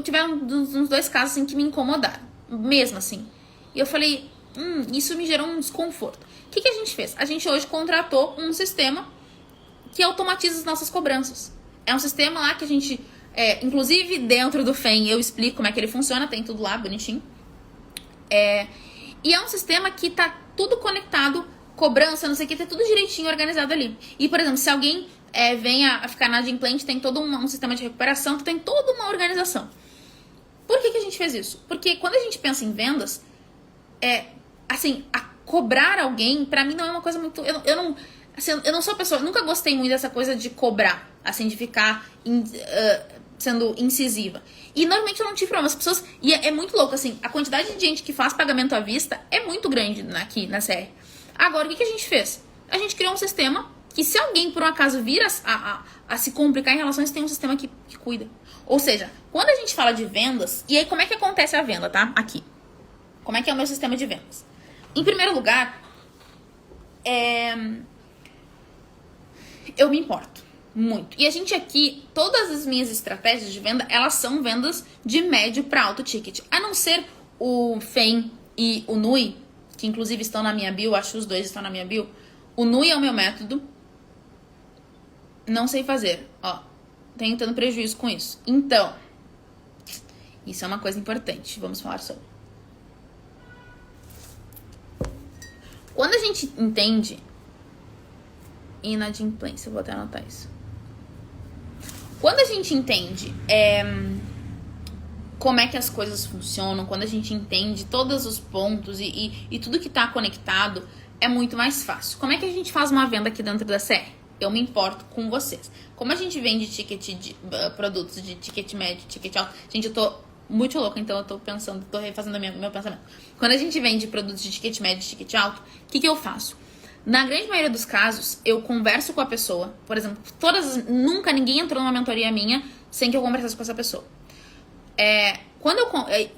[SPEAKER 1] tiveram uns 2 casos, assim, que me incomodaram. Mesmo assim. E eu falei, isso me gerou um desconforto. O que a gente fez? A gente hoje contratou um sistema que automatiza as nossas cobranças. É um sistema lá que a gente... inclusive, dentro do FEM, eu explico como é que ele funciona. Tem tudo lá, bonitinho. E é um sistema que tá tudo conectado, cobrança, não sei o que, tá tudo direitinho organizado ali. E, por exemplo, se alguém vem a ficar inadimplente, tem todo um sistema de recuperação, tem toda uma organização. Por que a gente fez isso? Porque quando a gente pensa em vendas, assim, a cobrar alguém, pra mim não é uma coisa muito... Eu não sou pessoa... Nunca gostei muito dessa coisa de cobrar, assim, de ficar sendo incisiva. E normalmente eu não tive problema. As pessoas... E é muito louco, assim, a quantidade de gente que faz pagamento à vista é muito grande aqui na CR. Agora, o que a gente fez? A gente criou um sistema que, se alguém, por um acaso, vir a se complicar em relação a isso, tem um sistema que cuida. Ou seja, quando a gente fala de vendas... E aí, como é que acontece a venda, tá? Aqui. Como é que é o meu sistema de vendas? Em primeiro lugar, eu me importo muito. E a gente aqui, todas as minhas estratégias de venda, elas são vendas de médio para alto ticket. A não ser o FEM e o NUI, que inclusive estão na minha bio, acho que os 2 estão na minha bio. O NUI é o meu método. Não sei fazer, tenho tendo prejuízo com isso. Então, isso é uma coisa importante, vamos falar sobre. Quando a gente entende inadimplência, eu vou até anotar isso. Quando a gente entende como é que as coisas funcionam, quando a gente entende todos os pontos e tudo que está conectado, é muito mais fácil. Como é que a gente faz uma venda aqui dentro da CR? Eu me importo com vocês. Como a gente vende ticket de produtos de ticket médio, ticket alto... Gente, eu tô muito louca, então eu tô pensando, tô refazendo meu pensamento. Quando a gente vende produtos de ticket médio, ticket alto, o que eu faço? Na grande maioria dos casos, eu converso com a pessoa. Por exemplo, nunca ninguém entrou numa mentoria minha sem que eu conversasse com essa pessoa. Quando eu...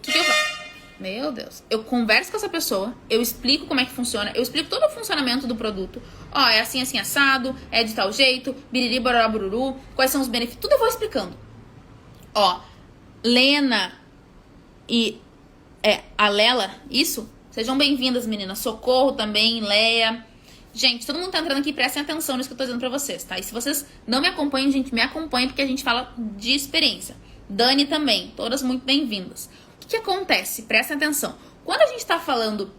[SPEAKER 1] que eu faço? Meu Deus. Eu converso com essa pessoa, eu explico como é que funciona, eu explico todo o funcionamento do produto. Ó, é assim, assim, assado, é de tal jeito, biriri, bororó, bururu, quais são os benefícios, tudo eu vou explicando. Ó, Lena e a Lela, isso? Sejam bem-vindas, meninas. Socorro também, Leia. Gente, todo mundo tá entrando aqui, prestem atenção nisso que eu tô dizendo pra vocês, tá? E se vocês não me acompanham, gente, me acompanhem, porque a gente fala de experiência. Dani também, todas muito bem-vindas. O que acontece? Prestem atenção. Quando a gente tá falando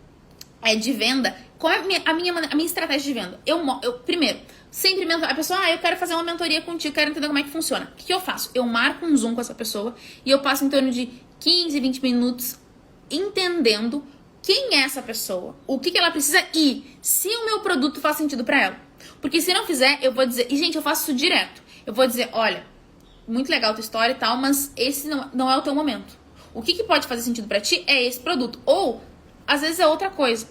[SPEAKER 1] de venda, qual é a minha estratégia de venda? Eu primeiro, sempre a pessoa, eu quero fazer uma mentoria contigo, quero entender como é que funciona. O que eu faço? Eu marco um Zoom com essa pessoa e eu passo em torno de 15, 20 minutos entendendo quem é essa pessoa, o que ela precisa e se o meu produto faz sentido pra ela. Porque se não fizer, eu vou dizer, e gente, eu faço isso direto. Eu vou dizer, olha, muito legal a tua história e tal, mas esse não é o teu momento. O que pode fazer sentido pra ti é esse produto. Ou, às vezes, é outra coisa.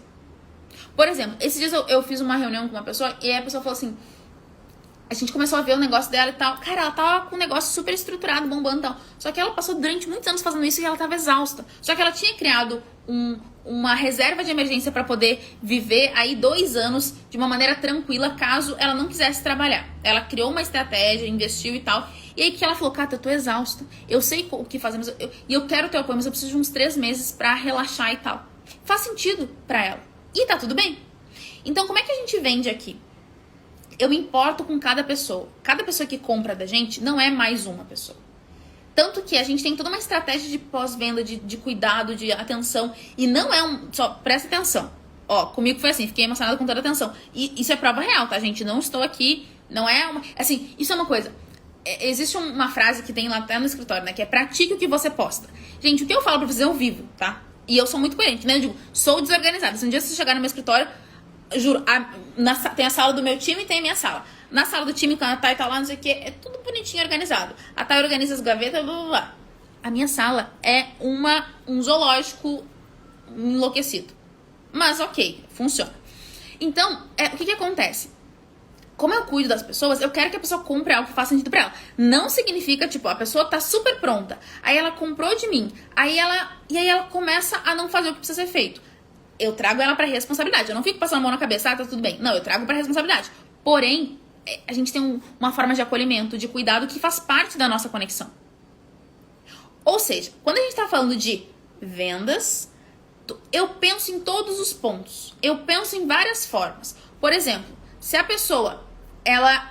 [SPEAKER 1] Por exemplo, esses dias eu fiz uma reunião com uma pessoa e a pessoa falou assim, a gente começou a ver o negócio dela e tal. Cara, ela tava com um negócio super estruturado, bombando e tal. Só que ela passou durante muitos anos fazendo isso e ela tava exausta. Só que ela tinha criado uma reserva de emergência pra poder viver aí 2 anos de uma maneira tranquila, caso ela não quisesse trabalhar. Ela criou uma estratégia, investiu e tal. E aí que ela falou, Cata, eu tô exausta. Eu sei o que fazer, e eu quero teu apoio, mas eu preciso de uns 3 meses pra relaxar e tal. Faz sentido pra ela. E tá tudo bem. Então, como é que a gente vende aqui? Eu me importo com cada pessoa. Cada pessoa que compra da gente não é mais uma pessoa. Tanto que a gente tem toda uma estratégia de pós-venda, de cuidado, de atenção. E não é só presta atenção. Ó, comigo foi assim, fiquei emocionada com toda a atenção. E isso é prova real, tá, gente? Não estou aqui, não é uma... Assim, isso é uma coisa. Existe uma frase que tem lá até no escritório, né? Que é pratique o que você posta. Gente, o que eu falo pra vocês eu vivo, tá? E eu sou muito coerente, né? Eu digo, sou desorganizada. Se um dia você chegar no meu escritório, juro, tem a sala do meu time e tem a minha sala. Na sala do time, quando a Thay tá lá, não sei o que, é tudo bonitinho, organizado. A Thay organiza as gavetas, blá, blá, blá. A minha sala é um zoológico enlouquecido. Mas ok, funciona. Então, o que acontece? Como eu cuido das pessoas, eu quero que a pessoa compre algo que faça sentido pra ela. Não significa, tipo, a pessoa tá super pronta. Aí ela comprou de mim. Aí ela começa a não fazer o que precisa ser feito. Eu trago ela pra responsabilidade. Eu não fico passando a mão na cabeça, tá tudo bem. Não, eu trago pra responsabilidade. Porém, a gente tem uma forma de acolhimento, de cuidado que faz parte da nossa conexão. Ou seja, quando a gente tá falando de vendas, eu penso em todos os pontos. Eu penso em várias formas. Por exemplo, se a pessoa, ela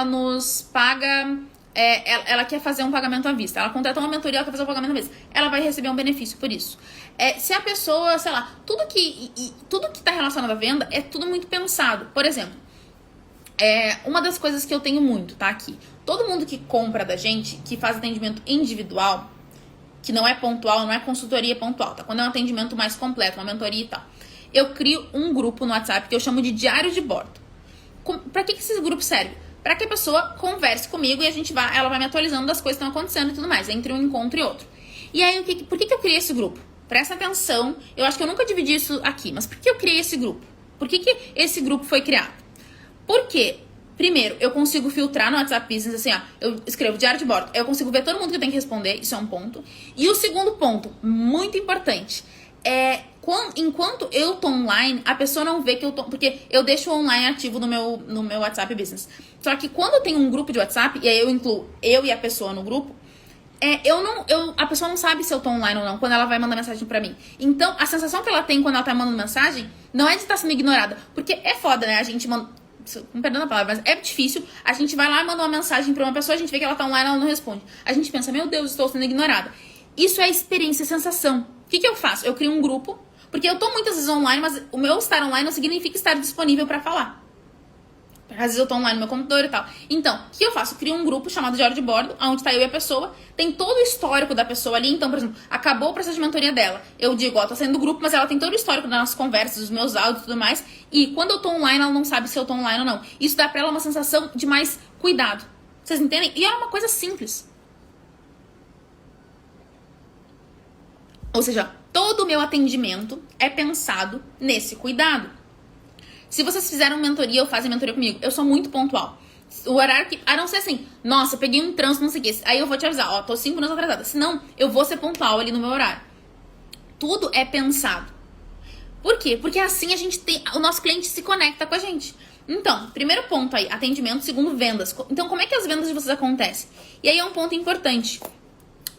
[SPEAKER 1] nos paga, ela quer fazer um pagamento à vista, ela contrata uma mentoria, ela quer fazer um pagamento à vista, ela vai receber um benefício por isso. Se a pessoa, sei lá, tudo que está relacionado à venda é tudo muito pensado. Por exemplo, uma das coisas que eu tenho muito, tá, aqui, todo mundo que compra da gente, que faz atendimento individual, que não é pontual, não é consultoria pontual, tá? Quando é um atendimento mais completo, uma mentoria e tal, eu crio um grupo no WhatsApp que eu chamo de diário de bordo. Pra que esse grupo serve? Pra que a pessoa converse comigo e ela vai me atualizando das coisas que estão acontecendo e tudo mais, entre um encontro e outro. E aí, por que eu criei esse grupo? Presta atenção, eu acho que eu nunca dividi isso aqui, mas por que eu criei esse grupo? Por que esse grupo foi criado? Porque, primeiro, eu consigo filtrar no WhatsApp Business, assim, ó, eu escrevo diário de bordo, eu consigo ver todo mundo que eu tenho que responder, isso é um ponto. E o segundo ponto, muito importante, enquanto eu tô online, a pessoa não vê que eu tô... Porque eu deixo o online ativo no meu WhatsApp Business. Só que quando eu tenho um grupo de WhatsApp, e aí eu incluo eu e a pessoa no grupo, a pessoa não sabe se eu tô online ou não quando ela vai mandar mensagem pra mim. Então, a sensação que ela tem quando ela tá mandando mensagem não é de estar sendo ignorada. Porque é foda, né? A gente manda... Não perdendo a palavra, mas é difícil. A gente vai lá e manda uma mensagem pra uma pessoa, a gente vê que ela tá online e ela não responde. A gente pensa, meu Deus, estou sendo ignorada. Isso é experiência, sensação. O que eu faço? Eu crio um grupo, porque eu tô muitas vezes online, mas o meu estar online não significa estar disponível pra falar. Às vezes eu tô online no meu computador e tal. Então, o que eu faço? Eu crio um grupo chamado Diário de Bordo, onde tá eu e a pessoa. Tem todo o histórico da pessoa ali. Então, por exemplo, acabou o processo de mentoria dela. Eu digo, tô saindo do grupo, mas ela tem todo o histórico das nossas conversas, dos meus áudios e tudo mais. E quando eu tô online, ela não sabe se eu tô online ou não. Isso dá pra ela uma sensação de mais cuidado. Vocês entendem? E é uma coisa simples. Ou seja, todo o meu atendimento é pensado nesse cuidado. Se vocês fizeram mentoria ou fazem mentoria comigo, eu sou muito pontual. O horário que... A não ser assim, nossa, peguei um trânsito, não sei o que. Aí eu vou te avisar, ó, tô 5 minutos atrasada. Senão, eu vou ser pontual ali no meu horário. Tudo é pensado. Por quê? Porque assim a gente tem... O nosso cliente se conecta com a gente. Então, primeiro ponto aí, atendimento. Segundo, vendas. Então, como é que as vendas de vocês acontecem? E aí é um ponto importante.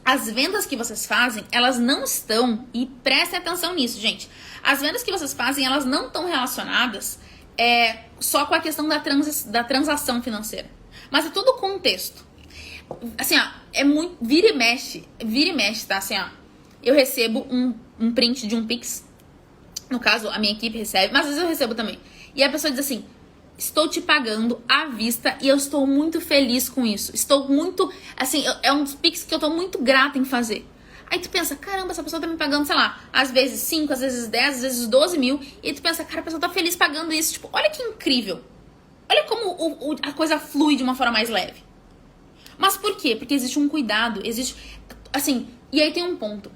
[SPEAKER 1] As vendas que vocês fazem, elas não estão... E prestem atenção nisso, gente. As vendas que vocês fazem, elas não estão relacionadas... só com a questão da transação financeira. Mas é todo o contexto. Assim, ó, é muito... Vira e mexe, tá? Assim, ó, eu recebo um print de um Pix. No caso, a minha equipe recebe, mas às vezes eu recebo também. E a pessoa diz assim, estou te pagando à vista e eu estou muito feliz com isso. Estou muito... Assim, é um dos Pix que eu estou muito grata em fazer. Aí tu pensa, caramba, essa pessoa tá me pagando, sei lá, às vezes 5, às vezes 10, às vezes 12 mil. E aí tu pensa, cara, a pessoa tá feliz pagando isso. Tipo, olha que incrível. Olha como a coisa flui de uma forma mais leve. Mas por quê? Porque existe um cuidado, existe... Assim, e aí tem um ponto.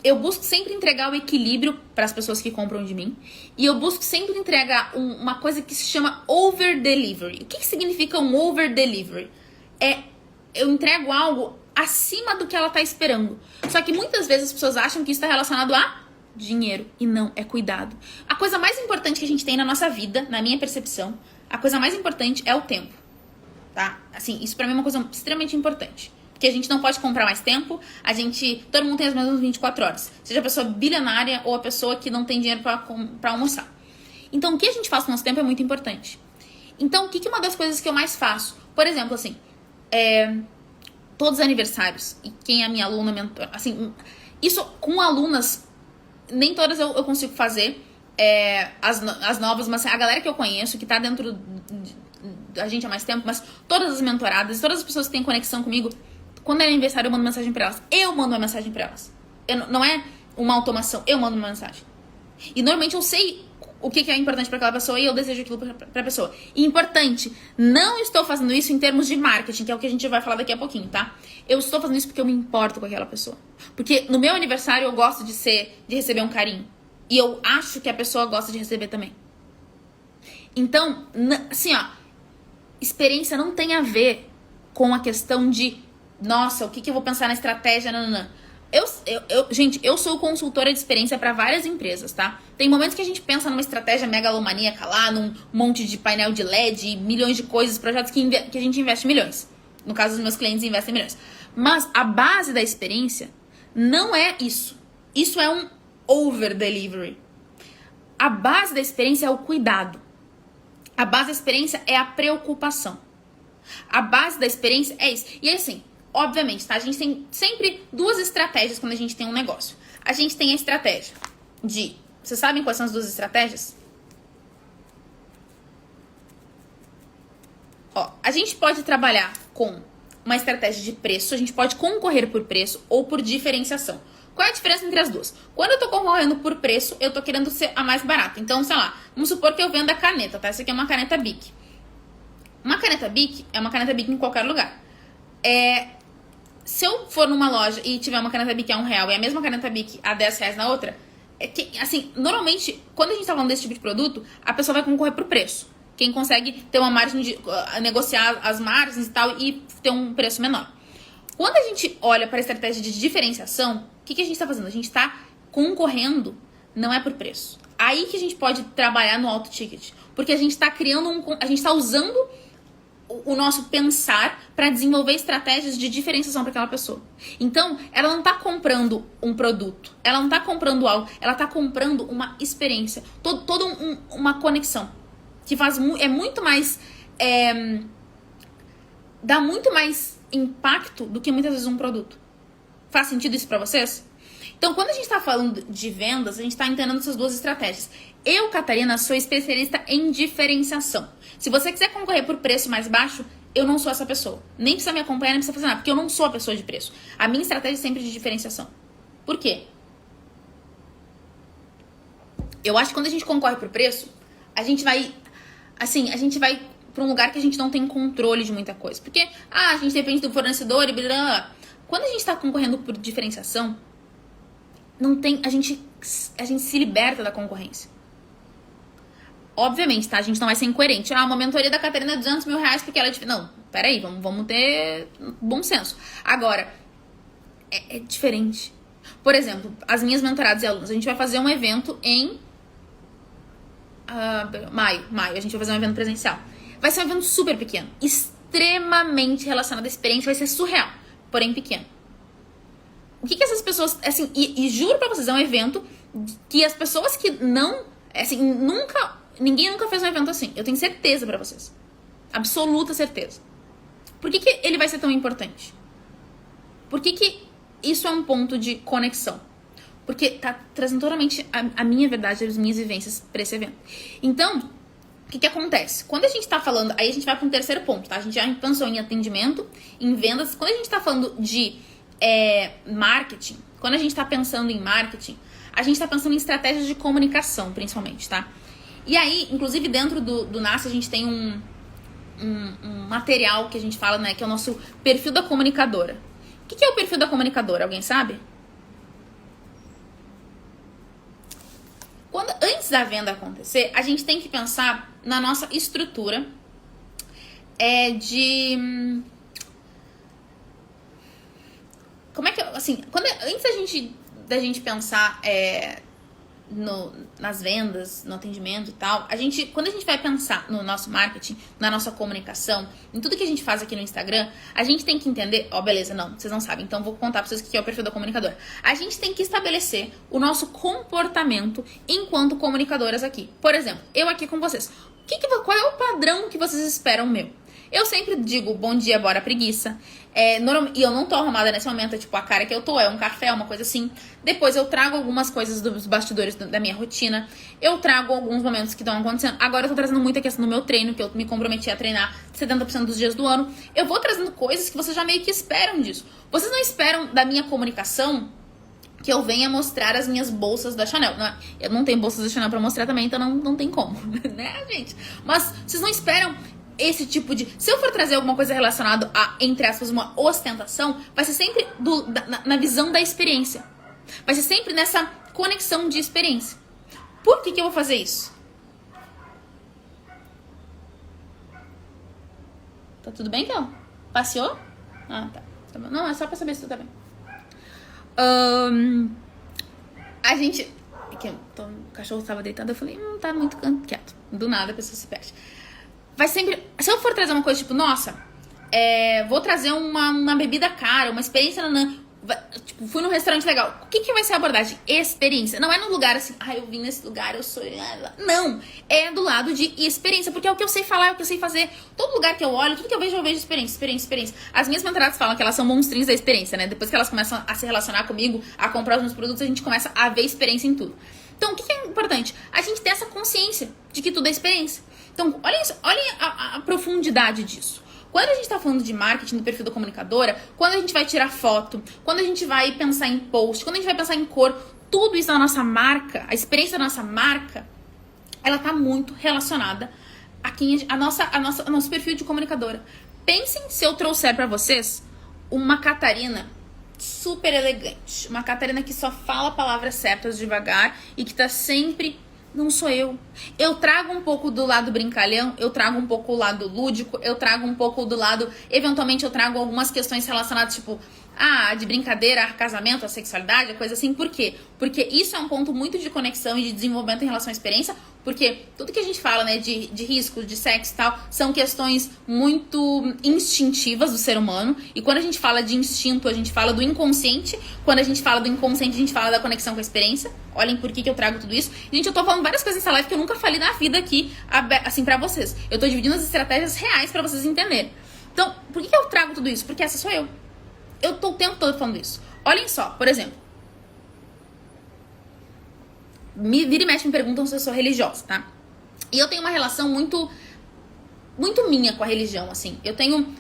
[SPEAKER 1] Eu busco sempre entregar o equilíbrio para as pessoas que compram de mim. E eu busco sempre entregar uma coisa que se chama over-delivery. O que significa um over-delivery? Eu entrego algo acima do que ela tá esperando. Só que muitas vezes as pessoas acham que isso está relacionado a dinheiro. E não, é cuidado. A coisa mais importante que a gente tem na nossa vida, na minha percepção, a coisa mais importante é o tempo. Tá? Assim, isso pra mim é uma coisa extremamente importante. Porque a gente não pode comprar mais tempo, todo mundo tem as mesmas 24 horas. Seja a pessoa bilionária ou a pessoa que não tem dinheiro pra almoçar. Então, o que a gente faz com o nosso tempo é muito importante. Então, o que é uma das coisas que eu mais faço? Por exemplo, assim, todos os aniversários, e quem é minha aluna, mentora, assim, isso com alunas, nem todas eu consigo fazer, as novas, mas a galera que eu conheço, que tá dentro da gente há mais tempo, mas todas as mentoradas, todas as pessoas que têm conexão comigo, quando é aniversário eu mando mensagem pra elas. Eu mando uma mensagem pra elas. Não é uma automação, eu mando uma mensagem. E normalmente eu sei o que é importante pra aquela pessoa e eu desejo aquilo pra pessoa. E importante, não estou fazendo isso em termos de marketing, que é o que a gente vai falar daqui a pouquinho, tá? Eu estou fazendo isso porque eu me importo com aquela pessoa. Porque no meu aniversário eu gosto de receber um carinho. E eu acho que a pessoa gosta de receber também. Então, assim, ó, experiência não tem a ver com a questão de, nossa, o que eu vou pensar na estratégia, não. Gente, eu sou consultora de experiência para várias empresas, tá? Tem momentos que a gente pensa numa estratégia megalomaníaca lá, num monte de painel de LED, milhões de coisas, projetos que a gente investe milhões. No caso, os meus clientes investem milhões. Mas a base da experiência não é isso. Isso é um over-delivery. A base da experiência é o cuidado. A base da experiência é a preocupação. A base da experiência é isso. E assim, obviamente, tá? A gente tem sempre duas estratégias quando a gente tem um negócio. A gente tem a estratégia de... Vocês sabem quais são as duas estratégias? Ó, a gente pode trabalhar com uma estratégia de preço, a gente pode concorrer por preço ou por diferenciação. Qual é a diferença entre as duas? Quando eu tô concorrendo por preço, eu tô querendo ser a mais barata. Então, sei lá, vamos supor que eu venda a caneta, tá? Essa aqui é uma caneta Bic. Uma caneta Bic é uma caneta Bic em qualquer lugar. Se eu for numa loja e tiver uma caneta Bic a R$1 e a mesma caneta Bic a R$10 na outra, assim, normalmente, quando a gente tá falando desse tipo de produto, a pessoa vai concorrer por preço. Quem consegue ter uma margem de negociar as margens e tal e ter um preço menor. Quando a gente olha para a estratégia de diferenciação, o que a gente está fazendo? A gente está concorrendo, não é por preço. Aí que a gente pode trabalhar no alto ticket. Porque a gente está a gente está usando o nosso pensar para desenvolver estratégias de diferenciação para aquela pessoa. Então, ela não está comprando um produto, ela não está comprando algo, ela está comprando uma experiência, toda uma conexão que é muito mais, dá muito mais impacto do que muitas vezes um produto. Faz sentido isso para vocês? Então, quando a gente está falando de vendas, a gente está entendendo essas duas estratégias. Eu, Catarina, sou especialista em diferenciação. Se você quiser concorrer por preço mais baixo, eu não sou essa pessoa. Nem precisa me acompanhar, nem precisa fazer nada, porque eu não sou a pessoa de preço. A minha estratégia é sempre de diferenciação. Por quê? Eu acho que quando a gente concorre por preço, a gente vai para um lugar que a gente não tem controle de muita coisa. Porque, a gente depende do fornecedor e blá, blá, blá. Quando a gente está concorrendo por diferenciação, a gente se liberta da concorrência. Obviamente, tá? A gente não vai ser incoerente. Ah, uma mentoria da Catarina é 200 mil reais porque ela é diferente. Não, peraí, vamos ter bom senso. Agora, é diferente. Por exemplo, as minhas mentoradas e alunos, a gente vai fazer um evento em maio. A gente vai fazer um evento presencial. Vai ser um evento super pequeno, extremamente relacionado à experiência, vai ser surreal, porém pequeno. O que essas pessoas, assim, e juro pra vocês, é um evento que as pessoas que não, assim, ninguém nunca fez um evento assim. Eu tenho certeza pra vocês. Absoluta certeza. Por que ele vai ser tão importante? Por que isso é um ponto de conexão? Porque tá trazendo totalmente a minha verdade, as minhas vivências pra esse evento. Então, o que acontece? Quando a gente tá falando, aí a gente vai para um terceiro ponto, tá? A gente já pensou em atendimento, em vendas. Quando a gente tá falando de marketing, quando a gente tá pensando em marketing, a gente tá pensando em estratégias de comunicação, principalmente, tá? E aí, inclusive dentro do NAS, a gente tem um material que a gente fala, né, que é o nosso perfil da comunicadora. O que é o perfil da comunicadora? Alguém sabe? Antes da venda acontecer, a gente tem que pensar na nossa estrutura como é que, assim, antes da gente pensar nas vendas, no atendimento e tal, quando a gente vai pensar no nosso marketing, na nossa comunicação, em tudo que a gente faz aqui no Instagram, a gente tem que entender, beleza, não, vocês não sabem, então vou contar pra vocês o que é o perfil da comunicadora. A gente tem que estabelecer o nosso comportamento enquanto comunicadoras aqui. Por exemplo, eu aqui com vocês, qual é o padrão que vocês esperam meu? Eu sempre digo bom dia, bora preguiça. E eu não tô arrumada nesse momento, tipo a cara que eu tô, é um café, uma coisa assim. Depois eu trago algumas coisas dos bastidores da minha rotina. Eu trago alguns momentos que estão acontecendo. Agora eu tô trazendo muita questão no meu treino, que eu me comprometi a treinar 70% dos dias do ano. Eu vou trazendo coisas que vocês já meio que esperam disso. Vocês não esperam da minha comunicação que eu venha mostrar as minhas bolsas da Chanel. Eu não tenho bolsas da Chanel pra mostrar também, então não tem como, né, gente? Mas vocês não esperam esse tipo de... Se eu for trazer alguma coisa relacionada a, entre aspas, uma ostentação, vai ser sempre na visão da experiência. Vai ser sempre nessa conexão de experiência. Por que eu vou fazer isso? Tá tudo bem, Kel? Passeou? Tá. Não, é só pra saber se tu tá bem. A gente... O cachorro tava deitado, eu falei, tá muito quieto. Do nada a pessoa se perde. Vai sempre... Se eu for trazer uma coisa tipo, nossa, vou trazer uma bebida cara, uma experiência... Tipo, fui num restaurante legal. O que vai ser a abordagem? Experiência. Não é no lugar assim, eu vim nesse lugar, eu sou... Não, é do lado de experiência, porque é o que eu sei falar, é o que eu sei fazer. Todo lugar que eu olho, tudo que eu vejo experiência. As minhas mentoradas falam que elas são monstrinhos da experiência, né? Depois que elas começam a se relacionar comigo, a comprar os meus produtos, a gente começa a ver experiência em tudo. Então, o que é importante? A gente ter essa consciência de que tudo é experiência. Então, olhem a profundidade disso. Quando a gente está falando de marketing, do perfil da comunicadora, quando a gente vai tirar foto, quando a gente vai pensar em post, quando a gente vai pensar em cor, tudo isso da nossa marca, a experiência da nossa marca, ela está muito relacionada ao nosso perfil de comunicadora. Pensem se eu trouxer para vocês uma Catarina super elegante, uma Catarina que só fala palavras certas devagar e que está sempre... Não sou eu. Eu trago um pouco do lado brincalhão, eu trago um pouco o lado lúdico, eu trago um pouco do lado... Eventualmente eu trago algumas questões relacionadas, tipo... de brincadeira, a casamento, a sexualidade, a coisa assim. Por quê? Porque isso é um ponto muito de conexão e de desenvolvimento em relação à experiência. Porque tudo que a gente fala, né, de risco, de sexo e tal, são questões muito instintivas do ser humano. E quando a gente fala de instinto, a gente fala do inconsciente. Quando a gente fala do inconsciente, a gente fala da conexão com a experiência. Olhem por que eu trago tudo isso. Gente, eu tô falando várias coisas nessa live que eu nunca falei na vida aqui, assim, pra vocês. Eu tô dividindo as estratégias reais pra vocês entenderem. Então, por que eu trago tudo isso? Porque essa sou eu. Eu tô o tempo todo falando isso. Olhem só, por exemplo. Vira e mexe me perguntam se eu sou religiosa, tá? E eu tenho uma relação muito minha com a religião, assim.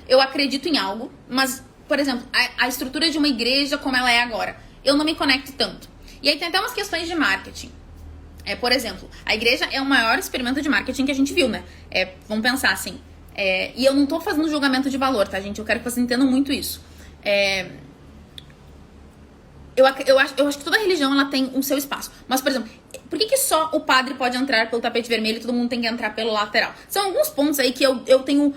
[SPEAKER 1] Eu acredito em algo, mas, por exemplo, a estrutura de uma igreja como ela é agora, eu não me conecto tanto. E aí tem até umas questões de marketing. Por exemplo, a igreja é o maior experimento de marketing que a gente viu, né? Vamos pensar assim. E eu não tô fazendo julgamento de valor, tá, gente? Eu quero que vocês entendam muito isso. Eu acho que toda religião ela tem um seu espaço. Mas, por exemplo, por que só o padre pode entrar pelo tapete vermelho e todo mundo tem que entrar pelo lateral? São alguns pontos aí que eu tenho...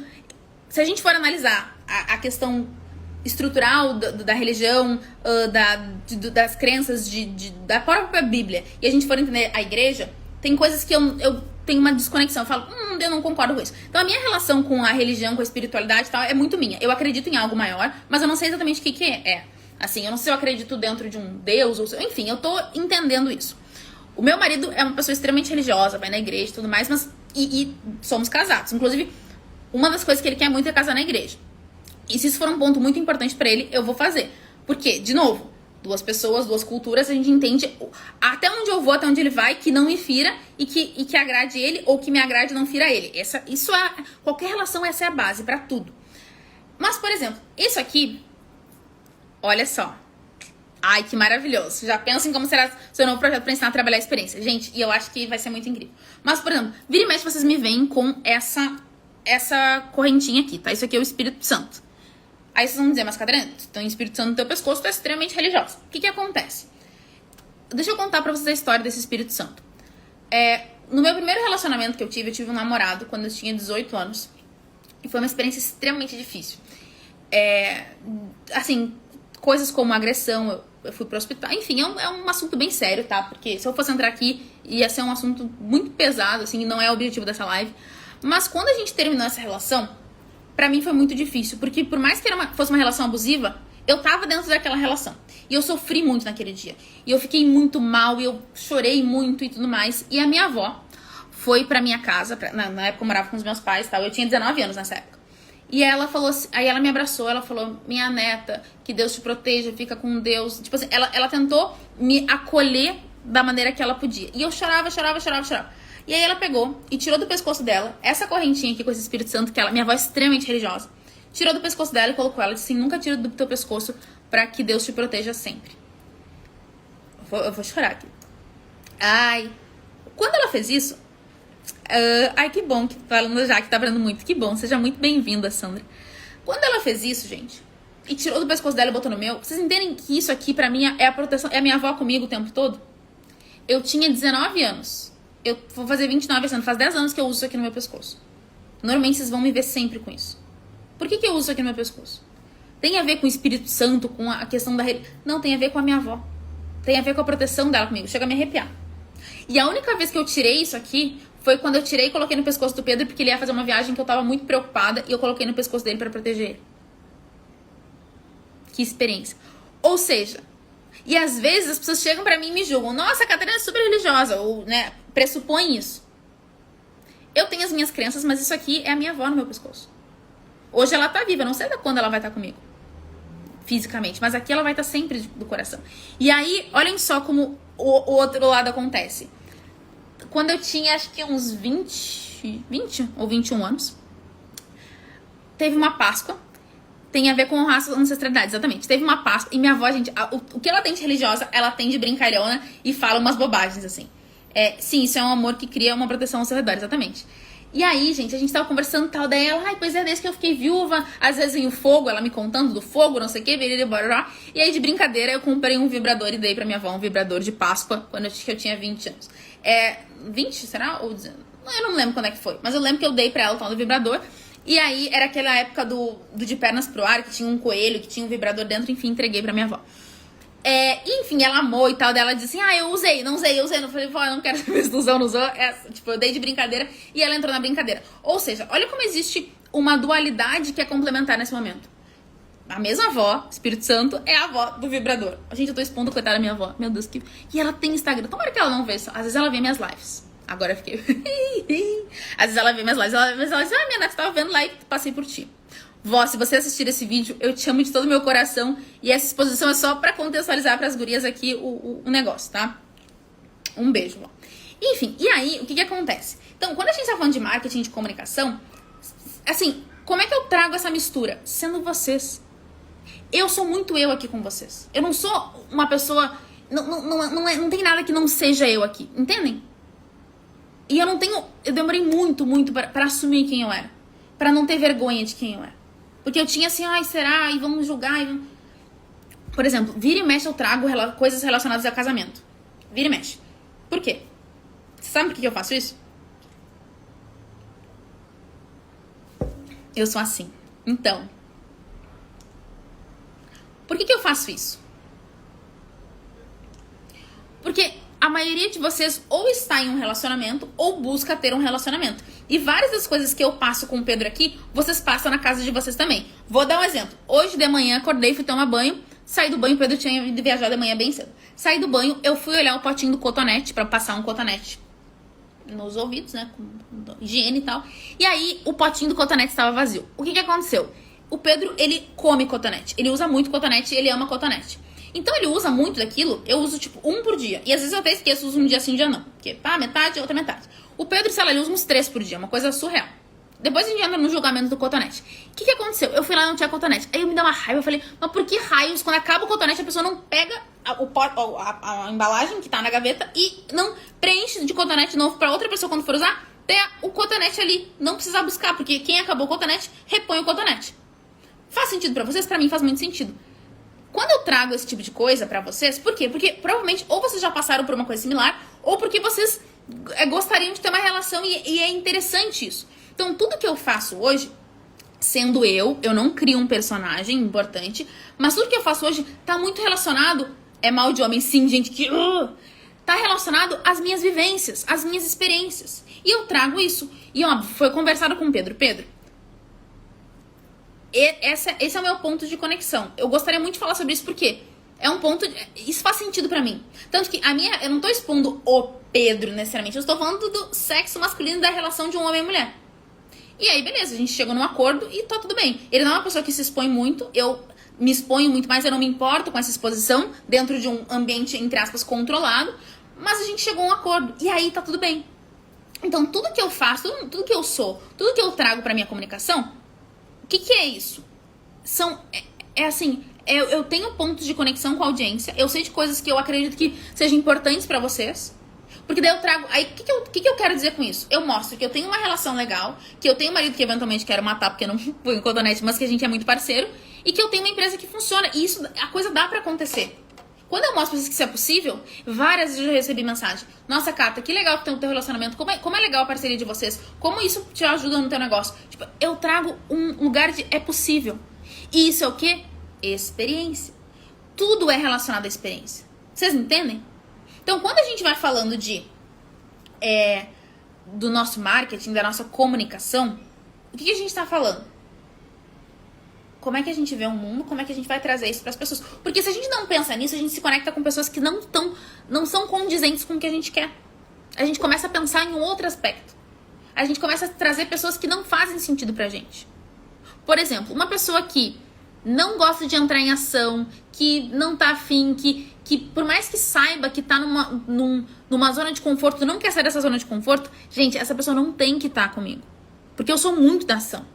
[SPEAKER 1] Se a gente for analisar a questão estrutural da religião, das crenças da própria Bíblia, e a gente for entender a igreja, tem coisas que eu tenho uma desconexão. Eu falo, eu não concordo com isso. Então a minha relação com a religião, com a espiritualidade e tal, é muito minha. Eu acredito em algo maior, mas eu não sei exatamente o que é. Assim, eu não sei se eu acredito dentro de um Deus, ou enfim, eu tô entendendo isso. O meu marido é uma pessoa extremamente religiosa, vai na igreja e tudo mais, mas e somos casados. Inclusive, uma das coisas que ele quer muito é casar na igreja. E se isso for um ponto muito importante pra ele, eu vou fazer. Porque, de novo, duas pessoas, duas culturas, a gente entende até onde eu vou, até onde ele vai, que não me fira e que agrade ele, ou que me agrade e não fira ele. Qualquer relação, essa é a base pra tudo. Mas, por exemplo, isso aqui, olha só. Ai, que maravilhoso. Já pensem como será seu novo projeto pra ensinar a trabalhar a experiência. Gente, e eu acho que vai ser muito incrível. Mas, por exemplo, vira e mexe, vocês me veem com essa correntinha aqui, tá? Isso aqui é o Espírito Santo. Aí vocês vão dizer, mas Catarina, tu tem o Espírito Santo no teu pescoço, tu é extremamente religiosa. O que acontece? Deixa eu contar pra vocês a história desse Espírito Santo. No meu primeiro relacionamento que eu tive um namorado quando eu tinha 18 anos. E foi uma experiência extremamente difícil. Assim, coisas como agressão, eu fui pro hospital. Enfim, é um assunto bem sério, tá? Porque se eu fosse entrar aqui, ia ser um assunto muito pesado, assim, e não é o objetivo dessa live. Mas quando a gente terminou essa relação, pra mim foi muito difícil. Porque por mais que fosse uma relação abusiva, eu tava dentro daquela relação. E eu sofri muito naquele dia. E eu fiquei muito mal, e eu chorei muito e tudo mais. E a minha avó foi pra minha casa, na época eu morava com os meus pais, tá? Eu tinha 19 anos nessa época. E ela falou assim, aí ela me abraçou, ela falou, minha neta, que Deus te proteja, fica com Deus. Tipo assim, ela tentou me acolher da maneira que ela podia. E eu chorava. E aí ela pegou e tirou do pescoço dela essa correntinha aqui com esse Espírito Santo, que minha avó é extremamente religiosa. Tirou do pescoço dela e colocou ela e disse assim, nunca tira do teu pescoço pra que Deus te proteja sempre. Eu vou chorar aqui. Ai, quando ela fez isso, ai, que bom que falando já que tá falando muito. Que bom, seja muito bem-vinda, Sandra. Quando ela fez isso, gente, e tirou do pescoço dela e botou no meu, vocês entendem que isso aqui pra mim é a proteção, é a minha avó comigo o tempo todo? Eu tinha 19 anos. Eu vou fazer 29 esse ano, faz 10 anos que eu uso isso aqui no meu pescoço. Normalmente vocês vão me ver sempre com isso. Por que eu uso isso aqui no meu pescoço? Tem a ver com o Espírito Santo, com a questão da... Não, tem a ver com a minha avó. Tem a ver com a proteção dela comigo. Chega a me arrepiar. E a única vez que eu tirei isso aqui foi quando eu tirei e coloquei no pescoço do Pedro, porque ele ia fazer uma viagem que eu tava muito preocupada e eu coloquei no pescoço dele pra proteger ele. Que experiência. Ou seja, e às vezes as pessoas chegam pra mim e me julgam. Nossa, a Catarina é super religiosa, ou, né, pressupõe isso. Eu tenho as minhas crenças, mas isso aqui é a minha avó no meu pescoço. Hoje ela tá viva, não sei até quando ela vai estar comigo. Fisicamente, mas aqui ela vai estar sempre do coração. E aí, olhem só como o outro lado acontece. Quando eu tinha, acho que uns 20 ou 21 anos, teve uma Páscoa. Tem a ver com raça, ancestralidade, exatamente. Teve uma Páscoa e minha avó, gente, o que ela tem de religiosa, ela tem de brincalhona e fala umas bobagens, assim. Sim, isso é um amor que cria uma proteção ao seu redor, exatamente. E aí, gente, a gente tava conversando tal, daí ela, ai, pois é, desde que eu fiquei viúva, às vezes vem o fogo, ela me contando do fogo, não sei o que, e aí de brincadeira eu comprei um vibrador e dei pra minha avó um vibrador de Páscoa, quando eu tinha 20 anos. 20, será? Ou eu não lembro quando é que foi, mas eu lembro que eu dei pra ela o tal do vibrador, e aí era aquela época do de pernas pro ar, que tinha um coelho, que tinha um vibrador dentro, enfim, entreguei pra minha avó. Enfim, ela amou e tal, daí ela disse assim, eu usei, não falei, vó, eu não quero saber se tu usou ou não usou, tipo, eu dei de brincadeira e ela entrou na brincadeira. Ou seja, olha como existe uma dualidade que é complementar nesse momento. A mesma avó, Espírito Santo, é a avó do vibrador. Gente, eu tô expondo, coitada da minha avó, meu Deus, e ela tem Instagram, tomara que ela não veja, às vezes ela vê minhas lives. Agora eu fiquei, às vezes ela vê minhas lives, ela diz, minha neta, tava vendo lá e passei por ti. Vó, se você assistir esse vídeo, eu te amo de todo o meu coração. E essa exposição é só pra contextualizar pras gurias aqui o negócio, tá? Um beijo, vó. Enfim, e aí, o que acontece? Então, quando a gente tá falando de marketing, de comunicação, assim, como é que eu trago essa mistura? Sendo vocês. Eu sou muito eu aqui com vocês. Eu não sou uma pessoa... Não tem nada que não seja eu aqui, entendem? E eu não tenho... Eu demorei muito pra assumir quem eu era. Pra não ter vergonha de quem eu era. Porque eu tinha assim, será? E vamos julgar. Por exemplo, vira e mexe eu trago coisas relacionadas a casamento. Vira e mexe. Por quê? Você sabe por que eu faço isso? Eu sou assim. Então, por que eu faço isso? Porque a maioria de vocês ou está em um relacionamento ou busca ter um relacionamento. E várias das coisas que eu passo com o Pedro aqui, vocês passam na casa de vocês também. Vou dar um exemplo. Hoje de manhã acordei, fui tomar banho, saí do banho, o Pedro tinha ido viajar de manhã bem cedo. Saí do banho, eu fui olhar o potinho do cotonete, pra passar um cotonete nos ouvidos, né, com higiene e tal. E aí o potinho do cotonete estava vazio. O que aconteceu? O Pedro, ele come cotonete. Ele usa muito cotonete, ele ama cotonete. Então ele usa muito daquilo, eu uso tipo um por dia. E às vezes eu até esqueço, uso um dia sim, um dia não. Porque metade, outra metade. O Pedro, sei lá, ele usa uns 3 por dia, uma coisa surreal. Depois a gente entra no julgamento do cotonete. O que aconteceu? Eu fui lá e não tinha cotonete. Aí eu me dá uma raiva, eu falei, mas por que raios, quando acaba o cotonete, a pessoa não pega a embalagem que tá na gaveta e não preenche de cotonete novo pra outra pessoa quando for usar, ter o cotonete ali, não precisar buscar, porque quem acabou o cotonete, repõe o cotonete. Faz sentido pra vocês? Pra mim faz muito sentido. Quando eu trago esse tipo de coisa pra vocês, por quê? Porque provavelmente ou vocês já passaram por uma coisa similar, ou porque vocês gostariam de ter uma relação e é interessante isso. Então, tudo que eu faço hoje, sendo eu não crio um personagem importante, mas tudo que eu faço hoje tá muito relacionado, é mal de homem sim, gente, que tá relacionado às minhas vivências, às minhas experiências. E eu trago isso. E óbvio, foi conversado com o Pedro. Pedro, esse é o meu ponto de conexão. Eu gostaria muito de falar sobre isso porque é um ponto... Isso faz sentido pra mim. Tanto que eu não tô expondo o Pedro necessariamente. Eu estou falando do sexo masculino, da relação de um homem e mulher. E aí, beleza, a gente chegou num acordo e tá tudo bem. Ele não é uma pessoa que se expõe muito. Eu me exponho muito mais, eu não me importo com essa exposição dentro de um ambiente, entre aspas, controlado. Mas a gente chegou a um acordo. E aí tá tudo bem. Então, tudo que eu faço, tudo que eu sou, tudo que eu trago pra minha comunicação... O que é isso? Eu tenho pontos de conexão com a audiência. Eu sei de coisas que eu acredito que sejam importantes pra vocês. Porque daí eu trago... Aí, o que eu quero dizer com isso? Eu mostro que eu tenho uma relação legal, que eu tenho um marido que eventualmente quero matar porque eu não fui em cotonete, mas que a gente é muito parceiro, e que eu tenho uma empresa que funciona. E isso, a coisa dá pra acontecer. Quando eu mostro pra vocês que isso é possível, várias vezes eu já recebi mensagem. Nossa, Cata, que legal que tem o teu relacionamento. Como é legal a parceria de vocês. Como isso te ajuda no teu negócio. Tipo, eu trago um lugar de... É possível. E isso é o quê? Experiência. Tudo é relacionado à experiência. Vocês entendem? Então, quando a gente vai falando do nosso marketing, da nossa comunicação, o que a gente tá falando? Como é que a gente vê o mundo? Como é que a gente vai trazer isso para as pessoas? Porque se a gente não pensa nisso, a gente se conecta com pessoas que não são condizentes com o que a gente quer. A gente começa a pensar em um outro aspecto. A gente começa a trazer pessoas que não fazem sentido pra gente. Por exemplo, uma pessoa que não gosta de entrar em ação, que não tá afim, que por mais que saiba que tá numa zona de conforto, não quer sair dessa zona de conforto, gente, essa pessoa não tem que estar comigo. Porque eu sou muito da ação.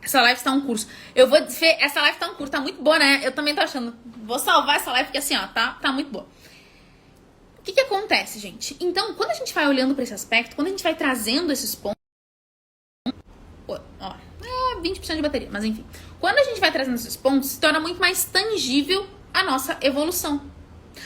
[SPEAKER 1] Essa live está um curso. Essa live está um curso, tá muito boa, né? Eu também tô achando. Vou salvar essa live porque assim, ó, tá muito boa. O que acontece, gente? Então, quando a gente vai olhando para esse aspecto, quando a gente vai trazendo esses pontos... 20% de bateria, mas enfim. Quando a gente vai trazendo esses pontos, se torna muito mais tangível a nossa evolução.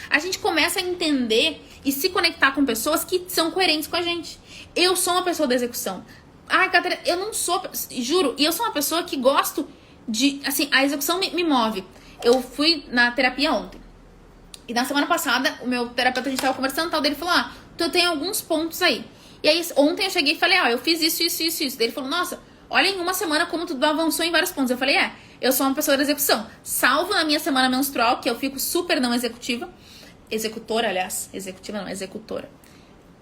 [SPEAKER 1] A gente começa a entender e se conectar com pessoas que são coerentes com a gente. Eu sou uma pessoa da execução. Ai, Catarina, eu não sou... Juro, e eu sou uma pessoa que gosto de... Assim, a execução me move. Eu fui na terapia ontem. E na semana passada, o meu terapeuta, a gente tava conversando e tal, dele falou, tu tem alguns pontos aí. E aí, ontem eu cheguei e falei, eu fiz isso. Daí ele falou, nossa, olha em uma semana como tudo avançou em vários pontos. Eu falei, eu sou uma pessoa da execução. Salvo na minha semana menstrual, que eu fico super não executiva. Executora, aliás. Executiva não, executora.